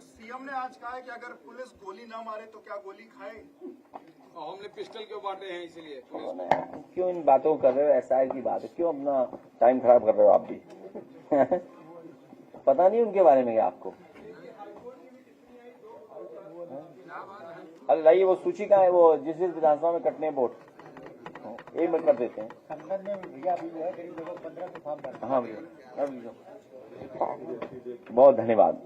सीएम ने आज कहा है कि अगर पुलिस गोली ना मारे तो क्या गोली खाए? हमने पिस्टल क्यों बांटे हैं, इसीलिए क्यों इन बातों कर रहे हो? एसआईआर की बात है, क्यों अपना टाइम खराब कर रहे हो आप भी? पता नहीं उनके बारे में क्या आपको? अरे लाइए, वो सूची कहाँ है? वो जिस विधानसभा में कटने वोट, एक मिनट कर देते हैं। संसद में भैया अभी जो है करीब 15 हाँ भैया, बहुत धन्यवाद।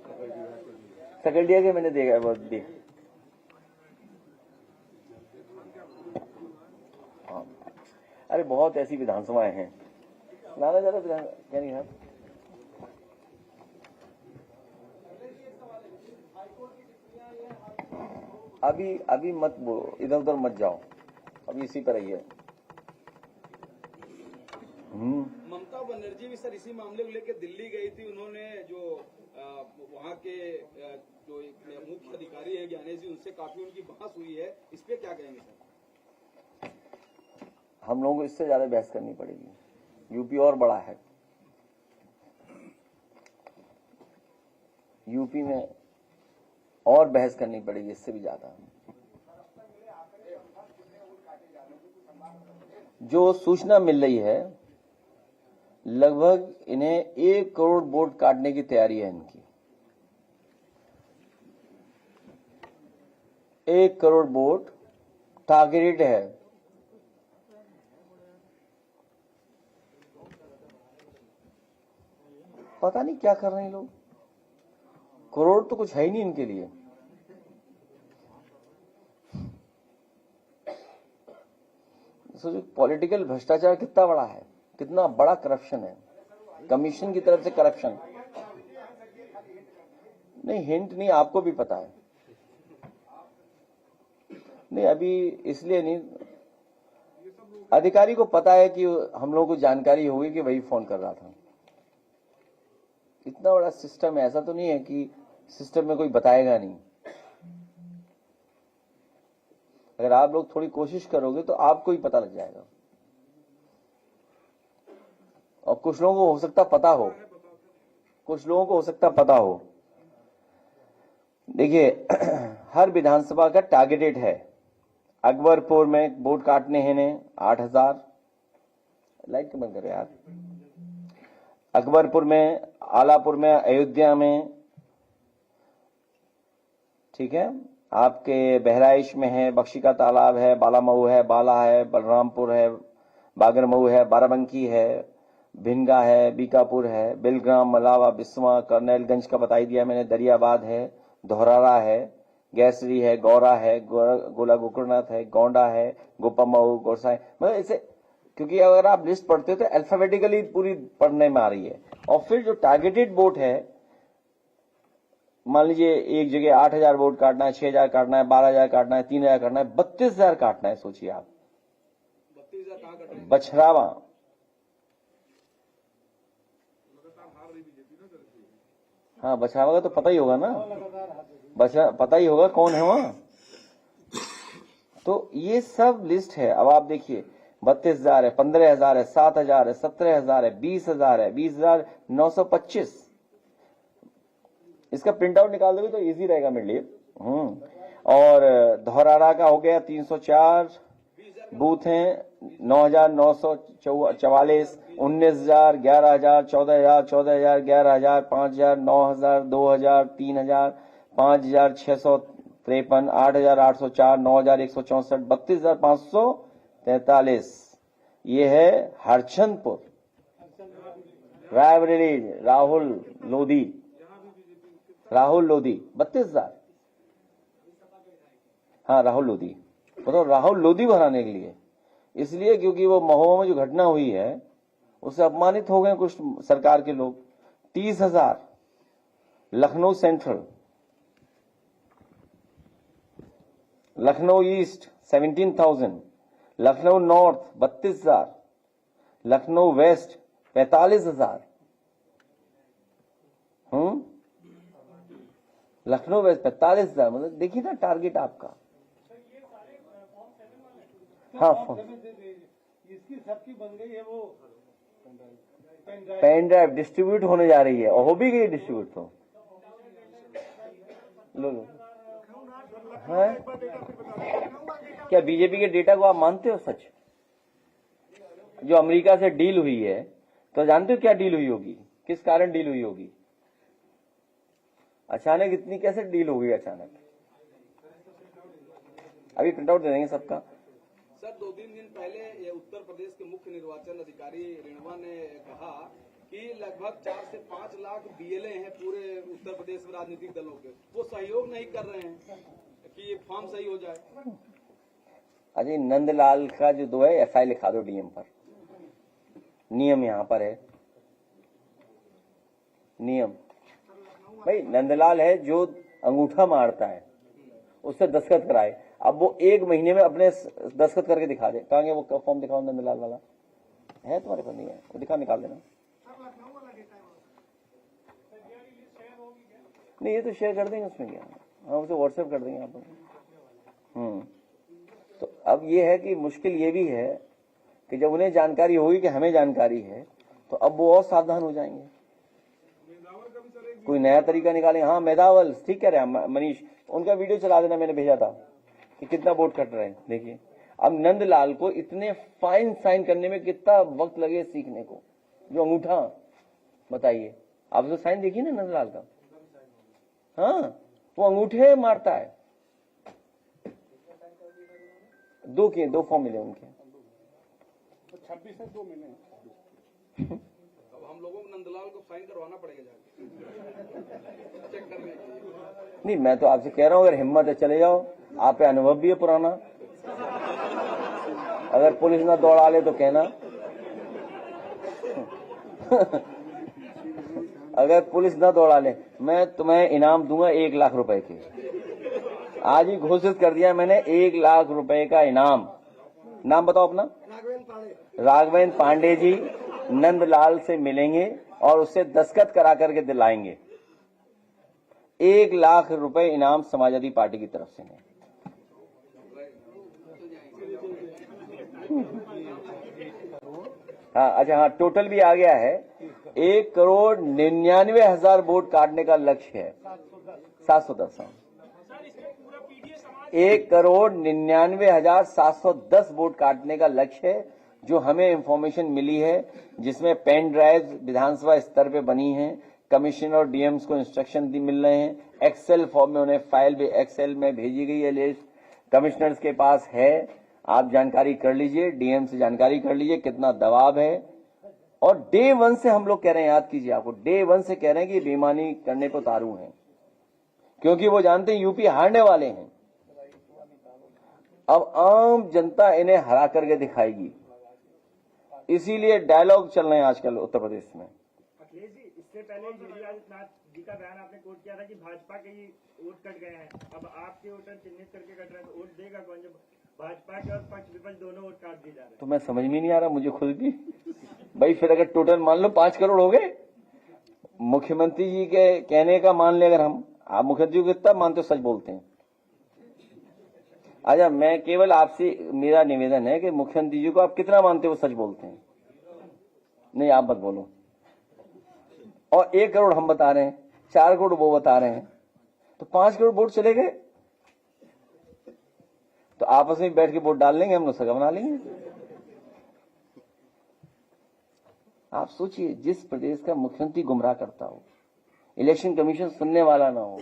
सेकंड ईयर के मैंने देखा, बहुत दिया। हाँ, अरे बहुत ऐसी विधानसभाएं हैं, लाना जरा विधान क्या नहीं है। अभी मत बोलो, इधर उधर मत जाओ, अभी इसी पर ही है। ममता बनर्जी भी सर इसी मामले को लेकर दिल्ली गई थी। उन्होंने जो वहाँ के जो मुख्य अधिकारी है ज्ञानेश जी, उनसे काफी उनकी बहस हुई है। इस पे क्या कहेंगे सर? हम लोगों को इससे ज्यादा बहस करनी पड़ेगी। यूपी और बड़ा है, यूपी में और बहस करनी पड़ेगी इससे भी ज्यादा। जो सूचना मिल रही है, लगभग इन्हें 1 करोड़ वोट काटने की तैयारी है इनकी। 1 करोड़ वोट टारगेटेड है। पता नहीं क्या कर रहे हैं लोग। करोड़ तो कुछ है ही नहीं इनके लिए। सोचो पॉलिटिकल भ्रष्टाचार कितना बड़ा है, कितना बड़ा करप्शन है, कमीशन की तरफ से करप्शन। नहीं, हिंट नहीं, आपको भी पता है। नहीं, अभी इसलिए नहीं, अधिकारी को पता है कि हम लोगों को जानकारी होगी कि वही फोन कर रहा था। इतना बड़ा सिस्टम है, ऐसा तो नहीं है कि सिस्टम में कोई बताएगा नहीं। अगर आप लोग थोड़ी कोशिश करोगे तो आपको ही पता लग जाएगा। और कुछ लोगों को हो सकता पता हो, कुछ लोगों को हो सकता पता हो। देखिए, हर विधानसभा का टारगेटेड है। अकबरपुर में वोट काटने हैं ने 8000। लाइट क्यों बंद कर रहे यार? अकबरपुर में, आलापुर में, अयोध्या में, ठीक है, आपके बहराइच में है, बख्शी का तालाब है, बालामऊ है, बाला है, बलरामपुर है, बागरमऊ है, बाराबंकी है, भिनगा है, बीकापुर है, बिलग्राम, मलावा, बिस्वा, कर्नैलगंज का बता दिया मैंने, दरियाबाद है, धौरारा है, गैसरी है, गौरा है, गोला गोकुलनाथ है, गोंडा है, गोपामऊ, गोरसाई। मतलब ऐसे, क्योंकि अगर आप लिस्ट पढ़ते हो तो अल्फाबेटिकली पूरी पढ़ने में आ रही है। और फिर जो टारगेटेड वोट है, मान लीजिए एक जगह 8000 वोट काटना है, 6000 काटना है, 12000 काटना है, 3000 काटना है, 32000 काटना है। सोचिए आप, 32,000 कहाँ कट रहे हैं? बछरावा, हाँ बछरावा का तो पता ही होगा ना, पता ही होगा कौन है वहां। तो ये सब लिस्ट है। अब आप देखिए, 32,000 है, 15,000 है, 7,000 है, 17,000 है, 20,000 है, 20,925। इसका प्रिंट आउट निकाल दोगे तो इजी रहेगा मेरे लिए। और धौरारा का हो गया 304 बूथ हैं, 9,944, 19,000, 11,000, 14,000, 14,000, 11,000, 5,000, 9,000, 2,000, 3,000, 5,653, 8,804, 9,164, 32,543। ये है हरचंदपुर, रायबरेली, राहुल लोधी, 32,000। हाँ, राहुल लोधी, बताओ, राहुल लोधी बनाने के लिए, इसलिए क्योंकि वो महोबा में जो घटना हुई है उससे अपमानित हो गए कुछ सरकार के लोग। 30,000 Lucknow central, Lucknow east 17,000, Lucknow north 32,000, Lucknow west 45,000। Lucknow west 45,000। मतलब देखिए ना टारगेट आपका। हाँ, इसकी सबकी बन गई है वो पेन ड्राइव डिस्ट्रीब्यूट होने जा रही है, और हो भी गई डिस्ट्रीब्यूट। तो लो है क्या बीजेपी के डेटा को आप मानते हो सच? जो अमेरिका से डील हुई है, तो जानते हो क्या डील हुई होगी, किस कारण डील हुई होगी? अचानक इतनी कैसे डील हो गई अचानक? अभी प्रिंट आउट दे देंगे सबका। सर 2-3 दिन पहले ये उत्तर प्रदेश के मुख्य निर्वाचन अधिकारी रेणुवा ने कहा कि लगभग 4 से 5 लाख बीएलए हैं पूरे उत्तर प्रदेश में राजनीतिक दलों के, वो सहयोग नहीं कर रहे हैं कि ये फॉर्म सही हो जाए। अजय नंदलाल का जो दो है एफआई लिखा दो डीएम पर। नियम यहाँ पर है, नियम भाई नंदलाल है जो अंगूठा मारता है उससे दस्तखत कराए। अब वो 1 महीने में अपने दस्तखत करके दिखा दे। कहांगे वो फॉर्म दिखाओ नंदलाल वाला है तुम्हारे पास? नहीं है, वो दिखा, निकाल देना। नहीं ये तो शेयर कर देंगे, उसमें क्या, हाँ उसे व्हाट्सएप कर देंगे आप। तो अब ये है कि मुश्किल ये भी है कि जब उन्हें जानकारी होगी कि हमें जानकारी है तो अब वो और सावधान हो जाएंगे, कोई नया तरीका निकालेंगे। हाँ मेधावल ठीक कह रहे हैं मनीष, उनका वीडियो चला देना, मैंने भेजा था कि कितना वोट कट रहे हैं। देखिए अब नंदलाल को इतने फाइन साइन करने में कितना वक्त लगे सीखने को, जो अंगूठा, बताइए आप तो साइन देखिए ना नंदलाल का। हाँ वो अंगूठे मारता है। 2 फॉर्म मिले उनके, 26 से 2 मिले। अब हम लोगों को नंदलाल को साइन करवाना पड़ेगा जाके चेक करने के लिए। नहीं मैं तो आपसे कह रहा हूं अगर हिम्मत है चले जाओ, आप पे अनुभव भी है पुराना। अगर पुलिस ना दौड़ा ले तो कहना अगर पुलिस ना दौड़ा ले मैं तुम्हें इनाम दूंगा 1 लाख रुपए के। आज ही घोषित कर दिया मैंने 1 लाख रुपए का इनाम। नाम बताओ अपना? राघवेंद्र पांडे जी नंदलाल से मिलेंगे और उससे दस्तखत करा करके दिलाएंगे। 1 लाख रुपए इनाम समाजवादी पार्टी की तरफ से है। हाँ अच्छा, हाँ टोटल भी आ गया है। 1,99,000 वोट काटने का लक्ष्य है। 710 1,99,710 वोट काटने का लक्ष्य है, जो हमें इंफॉर्मेशन मिली है, जिसमें पेन ड्राइव विधानसभा स्तर पे बनी है। कमिश्नर और डीएम्स को इंस्ट्रक्शन मिल रहे हैं। एक्सेल फॉर्म में उन्हें फाइल भी एक्सेल में भेजी गई है, लिस्ट कमिश्नर्स के पास है। आप जानकारी कर लीजिए, डीएम से जानकारी कर लीजिए कितना दबाव है। और डे 1 से हम लोग कह रहे हैं, याद कीजिए, आपको डे 1 से कह रहे हैं कि बेईमानी करने को उतारू हैं, क्योंकि वो जानते हैं यूपी हारने वाले हैं। अब आम जनता इन्हें हरा करके दिखाएगी, इसीलिए डायलॉग चल रहे हैं आजकल उत्तर प्रदेश में। अखिलेश जी, इससे पहले योगी आदित्यनाथ जी का बयान आपने कोट किया था कि भाजपा के ही वोट कट गए हैं। अब आपके वोटर चिन्हित करके कट रहे हैं, तो वोट देगा कौन जब भाजपा के और पक्ष विपक्ष दोनों वोट काट दिए जा रहे हैं? तो मैं समझ में नहीं आ रहा मुझे खुद भी भाई। फिर अगर टोटल मान लो 5 करोड़ हो गए, मुख्यमंत्री जी के कहने का मान ले, अगर हम, आप मुख्यमंत्री को कितना मानते हो, सच बोलते हैं। अच्छा मैं केवल आपसे मेरा निवेदन है कि मुख्यमंत्री जी को आप कितना मानते हो, सच बोलते हैं? नहीं आप मत बोलो। और 1 करोड़ हम बता रहे हैं, 4 करोड़ वो बता रहे हैं, तो 5 करोड़ वोट चले गए। तो आपस में बैठ के वोट डाल लेंगे, हम लोग सगा बना लेंगे। आप सोचिए, जिस प्रदेश का मुख्यमंत्री गुमराह करता हो, इलेक्शन कमीशन सुनने वाला ना हो,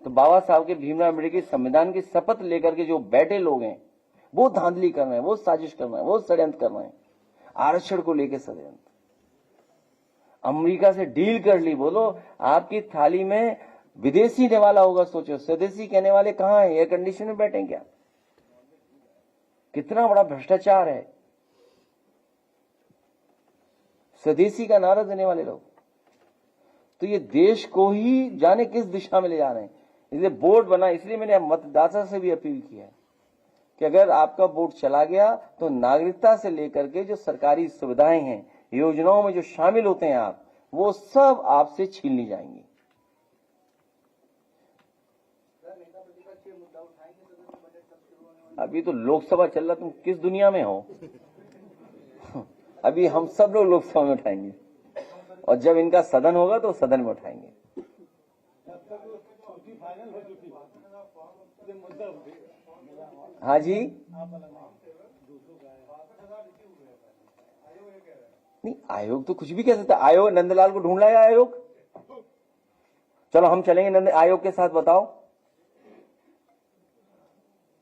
तो बाबा साहब के भीमराव अम्बेडकर संविधान की शपथ लेकर के जो बैठे लोग हैं, वो धांधली कर रहे हैं, वो साजिश कर रहे हैं, वो षड्यंत्र कर रहे हैं। आरक्षण को लेकर षड्यंत्र, अमेरिका से डील कर ली। बोलो आपकी थाली में विदेशी निवाला होगा, सोचो। स्वदेशी कहने वाले कहां हैं? एयर कंडीशन में बैठे क्या? कितना बड़ा भ्रष्टाचार है। स्वदेशी का नारा देने वाले लोग, तो ये देश को ही जाने किस दिशा में ले जा रहे हैं। इसलिए बोर्ड बना, इसलिए मैंने मतदाता से भी अपील किया है कि अगर आपका वोट चला गया तो नागरिकता से लेकर के जो सरकारी सुविधाएं हैं, योजनाओं में जो शामिल होते हैं आप, वो सब आपसे छीन ली जाएंगी। अभी तो लोकसभा चल रहा, तुम किस दुनिया में हो? अभी हम सब लोग लोकसभा में उठाएंगे, और जब इनका सदन होगा तो सदन में उठाएंगे। हाँ जी, नहीं आयोग तो कुछ भी कह सकता है। आयोग नंदलाल को ढूंढ लाया आयोग। चलो हम चलेंगे आयोग के साथ, बताओ।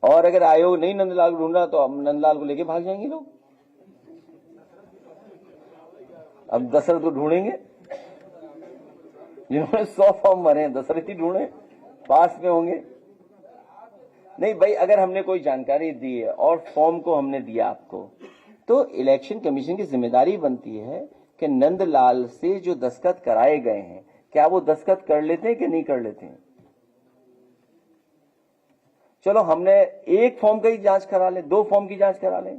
और अगर आयोग नहीं नंदलाल को ढूंढ रहा तो अब नंदलाल को लेके भाग जाएंगे लोग। अब दशरथ को ढूंढेंगे, जिन्होंने 100 फॉर्म भरे हैं दशरथ ही ढूंढे, पास में होंगे। नहीं भाई, अगर हमने कोई जानकारी दी है और फॉर्म को हमने दिया आपको, तो इलेक्शन कमीशन की जिम्मेदारी बनती है कि नंदलाल से जो दस्तखत कराए गए हैं क्या वो दस्तखत कर लेते हैं कि नहीं कर लेते हैं। चलो हमने एक फॉर्म का ही जांच करा ले, 2 फॉर्म की जांच करा ले।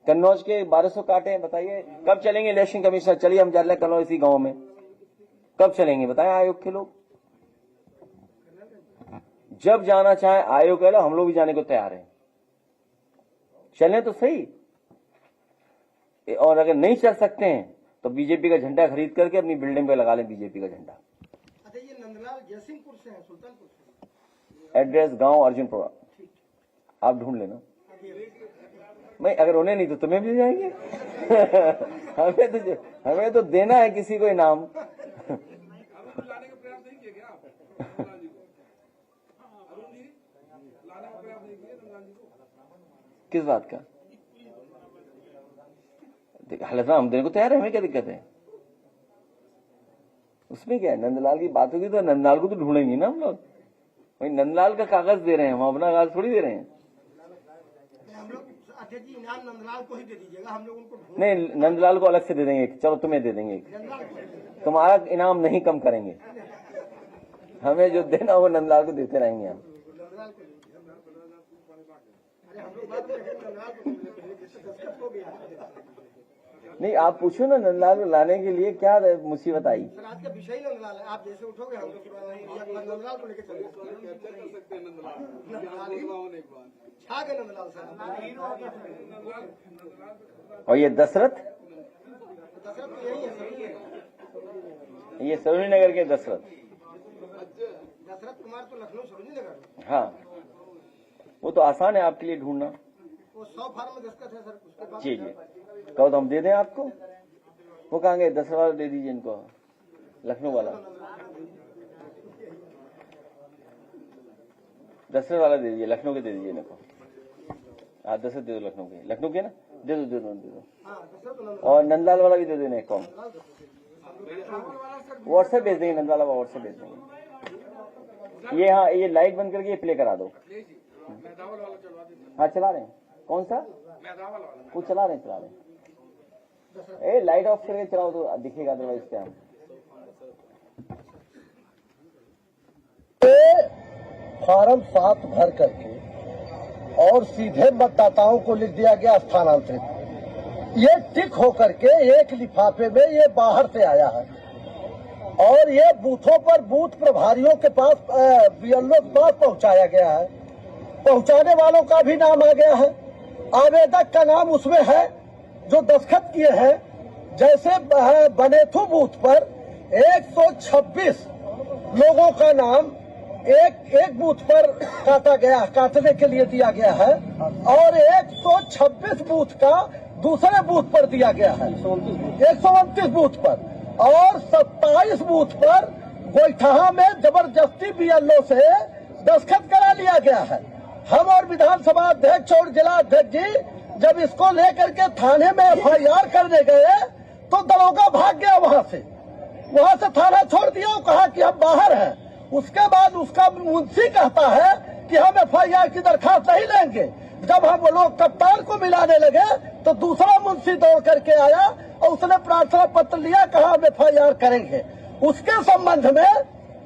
कन्नौज के 1200 काटे हैं, बताइए कब चलेंगे इलेक्शन कमिश्नर? चलिए हम जा रहे हैं कन्नौज इसी गांव में, कब चलेंगे बताएं आयोग के लोग? जब जाना चाहे आयोग कह लो, हम लोग भी जाने को तैयार हैं, चलें तो सही। और अगर नहीं चल सकते हैं तो बीजेपी का झंडा खरीद करके अपनी बिल्डिंग पे लगा लें बीजेपी का झंडा। अच्छा, ये नंदलाल जयसिंहपुर से है, सुल्तानपुर से। एड्रेस गांव अर्जुनपुरा, आप ढूंढ लेना। मैं अगर उन्हें नहीं तो तुम्हें भी जाएंगे। हमें तो देना है किसी को इनाम। लाने का प्रयास नहीं किया क्या आप? नंदलाल जी को, अरुण जी लाने का प्रयास नहीं किया नंदलाल जी को? किस बात का? हालत हम देने को तैयार है, हमें क्या दिक्कत है उसमें? क्या है, नंदलाल की बात होगी तो नंदलाल को तो ढूंढेंगे ना हम लोग। भाई नंदलाल का कागज दे रहे हैं, हम अपना कागज थोड़ी दे रहे हैं। हम लोग अध्यक्ष जी इनाम नंदलाल को ही दे दीजिएगा, हम लोग उनको नहीं, नंदलाल को अलग से दे देंगे, चलो तुम्हें दे देंगे, तुम्हारा इनाम नहीं कम करेंगे। हमें जो देना वो नंदलाल को देते रहेंगे हम। नहीं, आप पूछो ना नंदलाल को लाने के लिए क्या मुसीबत आई। सर आज का विषय ही नंदलाल है, आप जैसे उठोगे हम लोग नंदलाल को लेकर चले छा गए नंदलाल सर। और ये दशरथ तो यही है सर, ये सरोजनी नगर के दशरथ कुमार तो लखनऊ सरोजनी नगर। हाँ, वो तो आसान है आपके लिए ढूंढना। वो 100 फार्म में दस्तखत है सर, उसके बाद जी जी, कहो तो हम दे दें आपको। वो कहेंगे 10 वाला दे दीजिए इनको, लखनऊ वाला 10 वाला दे दीजिए, लखनऊ के दे दीजिए इनको। हाँ 10 दे दो लखनऊ के, लखनऊ के ना दे दो दे दो दे दो। और नंदलाल वाला भी दे देना एक फॉर्म, व्हाट्सएप भेज देंगे, नंदलाल वाला व्हाट्सएप भेज देंगे। ये हाँ, ये लाइट बंद करके ये प्ले करा दो। हाँ चला रहे हैं, कौन सा? वो चला रहे हैं। ए लाइट ऑफ करके चलाओ तो दिखेगा, अदरवाइज क्या। फॉर्म 7 भर करके और सीधे मतदाताओं को लिख दिया गया स्थानांतरित। ये टिक होकर के एक लिफाफे में ये बाहर से आया है और ये बूथों पर बूथ प्रभारियों के पास बीएलओ के पास पहुंचाया गया है। पहुंचाने वालों का भी नाम आ गया है, आवेदक का नाम उसमें है जो दस्तखत किए हैं। जैसे बनेथू बूथ पर 126 लोगों का नाम एक बूथ पर काटने के लिए दिया गया है और 126 बूथ का दूसरे बूथ पर दिया गया है, 129 बूथ पर, और 27 बूथ पर गोइठा में जबरदस्ती बीएलओ से दस्तखत करा लिया गया है। हम और विधानसभा अध्यक्ष और जिला अध्यक्ष जी जब इसको लेकर के थाने में एफआईआर करने गए तो दरोगा भाग गया, वहां से थाना छोड़ दिया और कहा कि हम बाहर हैं। उसके बाद उसका मुंशी कहता है कि हम एफआईआर की दरखास्त नहीं लेंगे। जब हम लोग कप्तान को मिलाने लगे तो दूसरा मुंशी दौड़ करके आया और उसने प्रार्थना पत्र लिया, कहा हम एफआईआर करेंगे। उसके संबंध में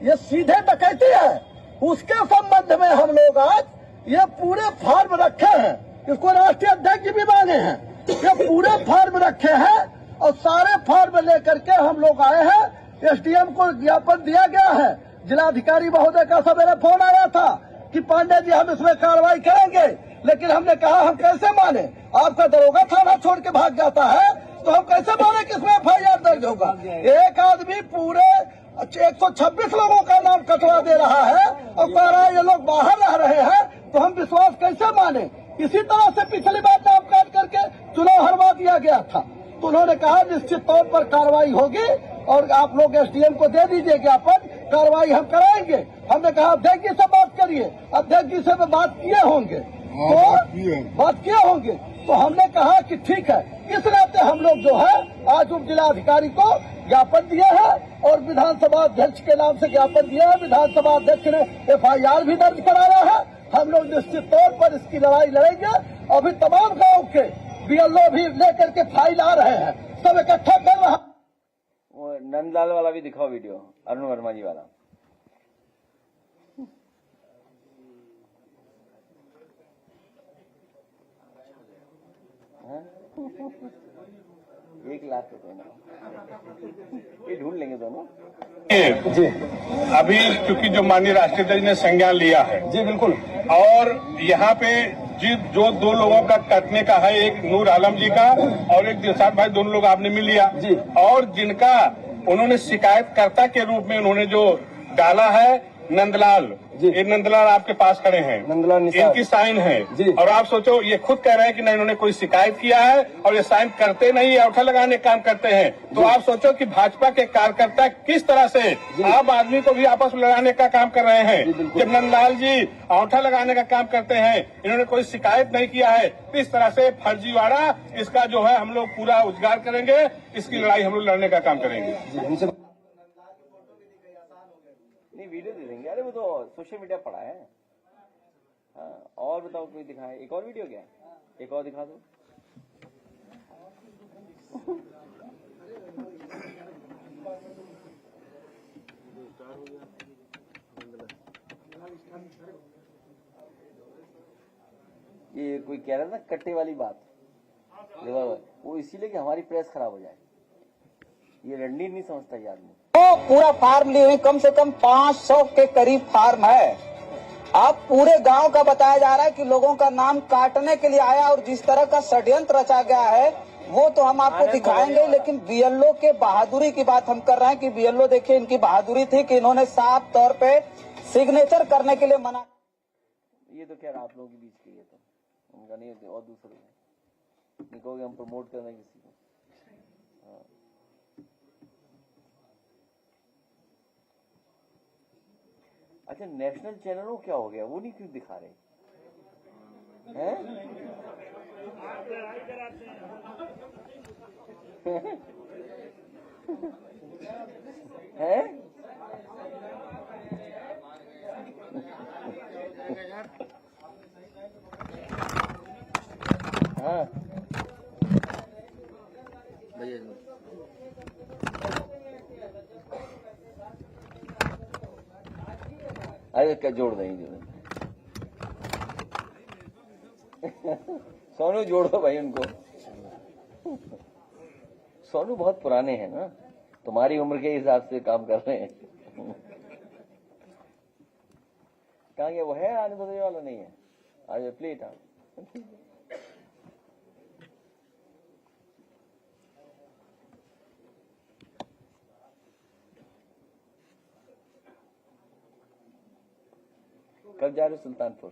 ये सीधे डकैती है, उसके संबंध में हम लोग आज ये पूरे फॉर्म रखे हैं, इसको राष्ट्रीय अध्यक्ष भी माने हैं, ये पूरे फॉर्म रखे हैं और सारे फॉर्म लेकर के हम लोग आए हैं। एसडीएम को ज्ञापन दिया गया है, जिलाधिकारी महोदय का सवेरे फोन आया था कि पांडे जी हम इसमें कार्रवाई करेंगे, लेकिन हमने कहा हम कैसे माने, आपका दरोगा थाना छोड़ के भाग जाता है तो हम कैसे माने कि इसमें एफआईआर दर्ज होगा। एक आदमी पूरे 126 लोगों का नाम कटवा दे रहा है और कह रहा है ये लोग बाहर रह रहे हैं, तो हम विश्वास कैसे माने। इसी तरह से पिछली बार नाम काट करके चुनाव हरवा दिया गया था, तो उन्होंने कहा निश्चित तौर पर कार्रवाई होगी और आप लोग एसडीएम को दे दीजिए ज्ञापन कार्रवाई हम कराएंगे। हमने कहा अध्यक्ष जी से बात करिए, अध्यक्ष जी से बात किए होंगे तो बात किए होंगे तो हमने कहा कि ठीक है। इस नाते हम लोग जो है आज उप जिलाधिकारी को ज्ञापन दिए हैं और विधानसभा अध्यक्ष के नाम से ज्ञापन दिया है। विधानसभा अध्यक्ष ने FIR भी दर्ज कराया है। हम लोग निश्चित तौर पर इसकी लड़ाई लड़ेंगे। अभी तमाम गांव के BLO भी लेकर के फाइल आ रहे हैं, सब इकट्ठा कर रहा। वो नंदलाल वाला भी दिखाओ वीडियो, अरुण वर्मा जी वाला। हाँ? 1 लाख रुपए ना, ये ढूंढ लेंगे दोनों। जी अभी क्योंकि जो माननीय राष्ट्रीय अध्यक्ष ने संज्ञान लिया है, जी बिल्कुल, और यहाँ पे जो 2 लोगों का कटने का है, एक नूर आलम जी का और एक दिलशाद भाई, दोनों लोग आपने मिल लिया जी। और जिनका उन्होंने शिकायतकर्ता के रूप में उन्होंने जो डाला है नंदलाल, ये नंदलाल आपके पास खड़े हैं, नंदलाल इनकी साइन है जी। और आप सोचो, ये खुद कह रहे हैं कि नहीं इन्होंने कोई शिकायत किया है और ये साइन करते नहीं, औठा लगाने का काम करते हैं। तो आप सोचो कि भाजपा के कार्यकर्ता किस तरह से आम आदमी को भी आपस में लड़ाने का काम कर रहे हैं। जब नंदलाल जी औठा लगाने का काम करते हैं, इन्होंने कोई शिकायत नहीं किया है, इस तरह से फर्जीवाड़ा इसका जो है हम लोग पूरा उजागर करेंगे, इसकी लड़ाई हम लोग लड़ने का काम करेंगे। नहीं वीडियो दे देंगे, अरे वो तो सोशल मीडिया पड़ा है। हाँ, और बताओ कोई दिखाए, एक और वीडियो क्या है, एक और दिखा दो। ये कोई कह रहा था कट्टे वाली बात, वो इसीलिए कि हमारी प्रेस खराब हो जाए। ये रणनीति नहीं समझता ये आदमी। तो पूरा फार्म लिए हुए कम से कम 500 के करीब फार्म है। अब पूरे गांव का बताया जा रहा है कि लोगों का नाम काटने के लिए आया, और जिस तरह का षड्यंत्र रचा गया है वो तो हम आपको दिखाएंगे। लेकिन BLO के बहादुरी की बात हम कर रहे हैं कि BLO देखिए इनकी बहादुरी थी कि इन्होंने साफ तौर पे सिग्नेचर करने के लिए मना। ये तो खैर आप लोगों के बीच के, ये तो उनका नहीं होते, और दूसरे नहीं कहोगे हम प्रमोट कर रहे हैं किसी को। हाँ। अच्छा, नेशनल चैनलों क्या हो गया, वो नहीं क्यों दिखा रहे हैं? हैं? हाँ अरे क्या जोड़ देंगे सोनू जोड़ दो भाई उनको। सोनू बहुत पुराने हैं ना, तुम्हारी उम्र के हिसाब से काम कर रहे हैं। कहाँ गया वो, है आने बदलने वाला नहीं है, आज प्लेट आ। कब जा रहे हो सुल्तानपुर?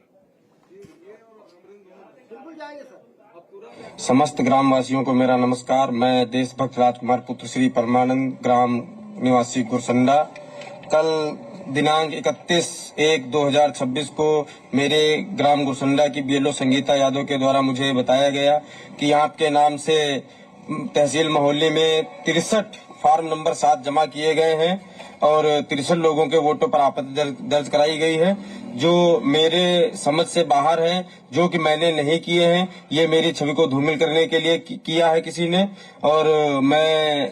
समस्त ग्रामवासियों को मेरा नमस्कार। मैं देशभक्त राजकुमार पुत्र श्री परमानंद, ग्राम निवासी गुरसंडा। कल दिनांक 31/1/2026 को मेरे ग्राम गुरसंडा की BLO संगीता यादव के द्वारा मुझे बताया गया कि आपके नाम से तहसील मोहल्ले में 63 फार्म नंबर 7 जमा किए गए हैं और 63 लोगों के वोटों पर आपत्ति दर्ज कराई गई है, जो मेरे समझ से बाहर है, जो कि मैंने नहीं किए हैं। ये मेरी छवि को धूमिल करने के लिए किया है किसी ने, और मैं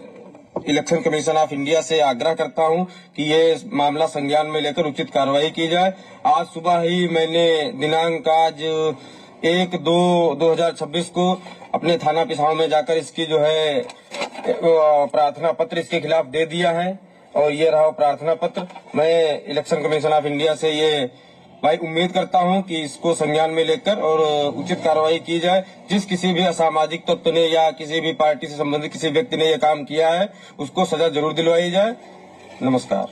इलेक्शन कमीशन ऑफ इंडिया से आग्रह करता हूं कि ये मामला संज्ञान में लेकर उचित कार्रवाई की जाए। आज सुबह ही मैंने दिनांक आज 1/2/2026 को अपने थाना पिसाव में जाकर इसकी जो है प्रार्थना पत्र इसके खिलाफ दे दिया है, और ये रहा प्रार्थना पत्र। मैं इलेक्शन कमीशन ऑफ इंडिया से ये भाई उम्मीद करता हूं कि इसको संज्ञान में लेकर और उचित कार्रवाई की जाए। जिस किसी भी असामाजिक तत्व ने या किसी भी पार्टी से संबंधित किसी व्यक्ति ने यह काम किया है उसको सजा जरूर दिलवाई जाए। नमस्कार।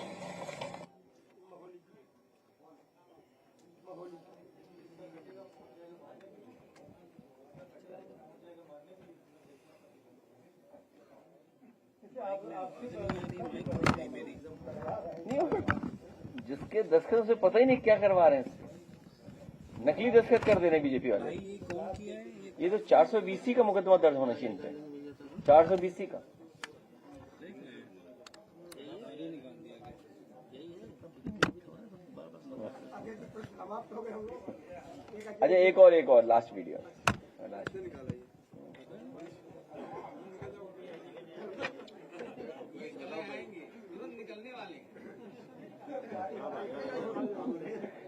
नहीं जिसके दस्तखत से पता ही नहीं क्या करवा रहे हैं इससे। नकली दस्तखत कर दे रहे हैं बीजेपी वाले। ये तो 420 का मुकदमा दर्ज होना चाहिए इन पे, 420 का। अच्छा एक और लास्ट वीडियो।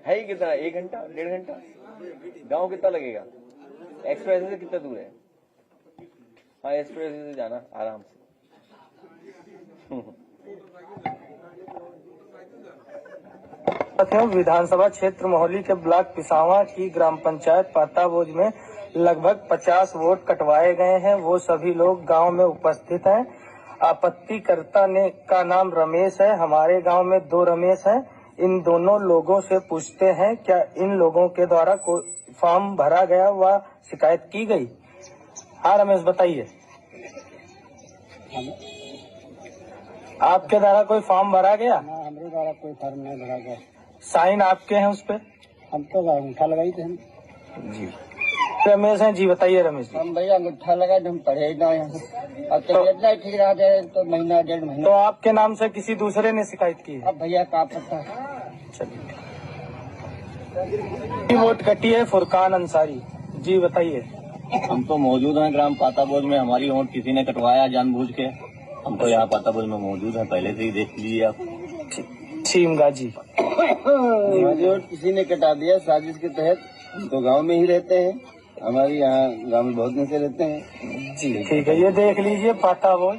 है ही कितना, 1 घंटा 1.5 घंटा? गांव कितना लगेगा? एक्सप्रेस से कितना दूर है? हाँ एक्सप्रेस से जाना आराम से। विधानसभा क्षेत्र मोहाली के ब्लॉक पिसावा की ग्राम पंचायत पाताबोझ में लगभग 50 वोट कटवाए गए हैं। वो सभी लोग गांव में उपस्थित हैं। आपत्तिकर्ता का नाम रमेश है। हमारे गांव में 2 रमेश हैं। इन दोनों लोगों से पूछते हैं क्या इन लोगों के द्वारा कोई फॉर्म भरा गया व शिकायत की गई? हाँ रमेश बताइए, आपके द्वारा कोई फॉर्म भरा गया? हमारे द्वारा कोई फॉर्म नहीं भरा गया। साइन आपके हैं उस पे? हम तो अंगूठा लगाई थे हम। जी रमेश हैं जी, बताइए रमेश जी। हम भैया अंगूठा लगा हम पढ़े ना यहाँ, और तबियत नहीं ठीक रहा जाए तो महीना 1.5 महीना। तो आपके नाम से किसी दूसरे ने शिकायत की है? अब भैया का पता है। चलिए वोट कटी है फुरकान अंसारी जी, बताइए। हम तो मौजूद हैं ग्राम पाताबोझ में। हमारी वोट किसी ने कटवाया जानबूझ के। हम तो यहाँ पाताबोझ में मौजूद हैं, पहले से ही देख लीजिए आप। सीमगा जी हमारी वोट किसी ने कटा दिया साजिश के तहत। हम तो गाँव में ही रहते हैं, हमारे यहाँ गाँव में बहुत दिन से रहते हैं जी। ठीक है, ये देख लीजिए पाताबोझ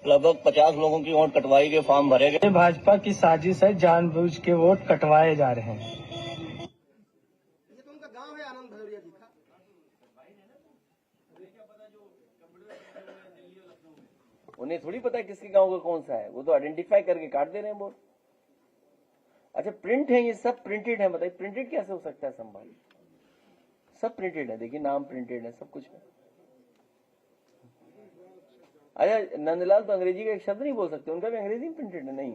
लगभग 50 लोगों की वोट कटवाई गई, फॉर्म भरे गए। भाजपा की साजिश है, जानबूझ के वोट कटवाए जा रहे हैं। ये तो उनका गांव है आनंद भदौरिया जी का। उन्हें थोड़ी पता है किसके गांव का कौन सा है, वो तो आइडेंटिफाई करके काट दे रहे हैं वोट। अच्छा प्रिंट है, ये सब प्रिंटेड है। बताइए प्रिंटेड कैसे हो सकता है? संभाल सब प्रिंटेड है, देखिए नाम प्रिंटेड है, सब कुछ है। अच्छा नंदलाल तो अंग्रेजी का एक शब्द नहीं बोल सकते, उनका भी अंग्रेजी में प्रिंटेड है? नहीं,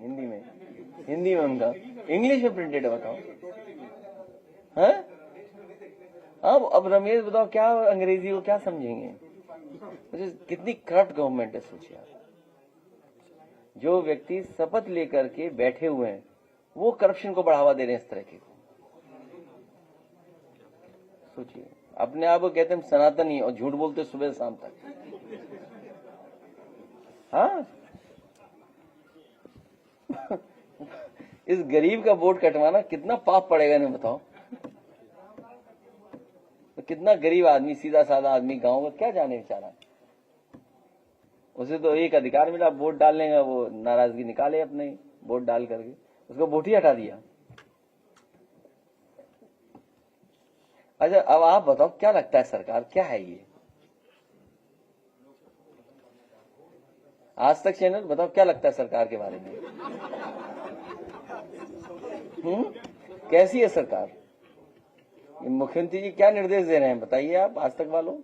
हिंदी में उनका, इंग्लिश में प्रिंटेड है। बताओ हैं? अब रमेश बताओ क्या अंग्रेजी को क्या समझेंगे? कितनी करप्ट गवर्नमेंट है, सोचिए आप। जो व्यक्ति शपथ लेकर के बैठे हुए हैं वो करप्शन को बढ़ावा दे रहे हैं इस तरह के। सोचिए, अपने आप को कहते हैं सनातनी और झूठ बोलते सुबह शाम तक। हाँ इस गरीब का वोट कटवाना कितना पाप पड़ेगा इन्हें बताओ। तो कितना गरीब आदमी, सीधा साधा आदमी, गांव का क्या जाने बेचारा। उसे तो एक अधिकार मिला वोट डालने का, वो नाराजगी निकाले अपने वोट डाल करके, उसको वोट ही हटा दिया। अच्छा अब आप बताओ क्या लगता है सरकार क्या है ये? आज तक चैनल बताओ क्या लगता है सरकार के बारे में? कैसी है सरकार? मुख्यमंत्री जी क्या निर्देश दे रहे हैं बताइए आप आज तक वालों।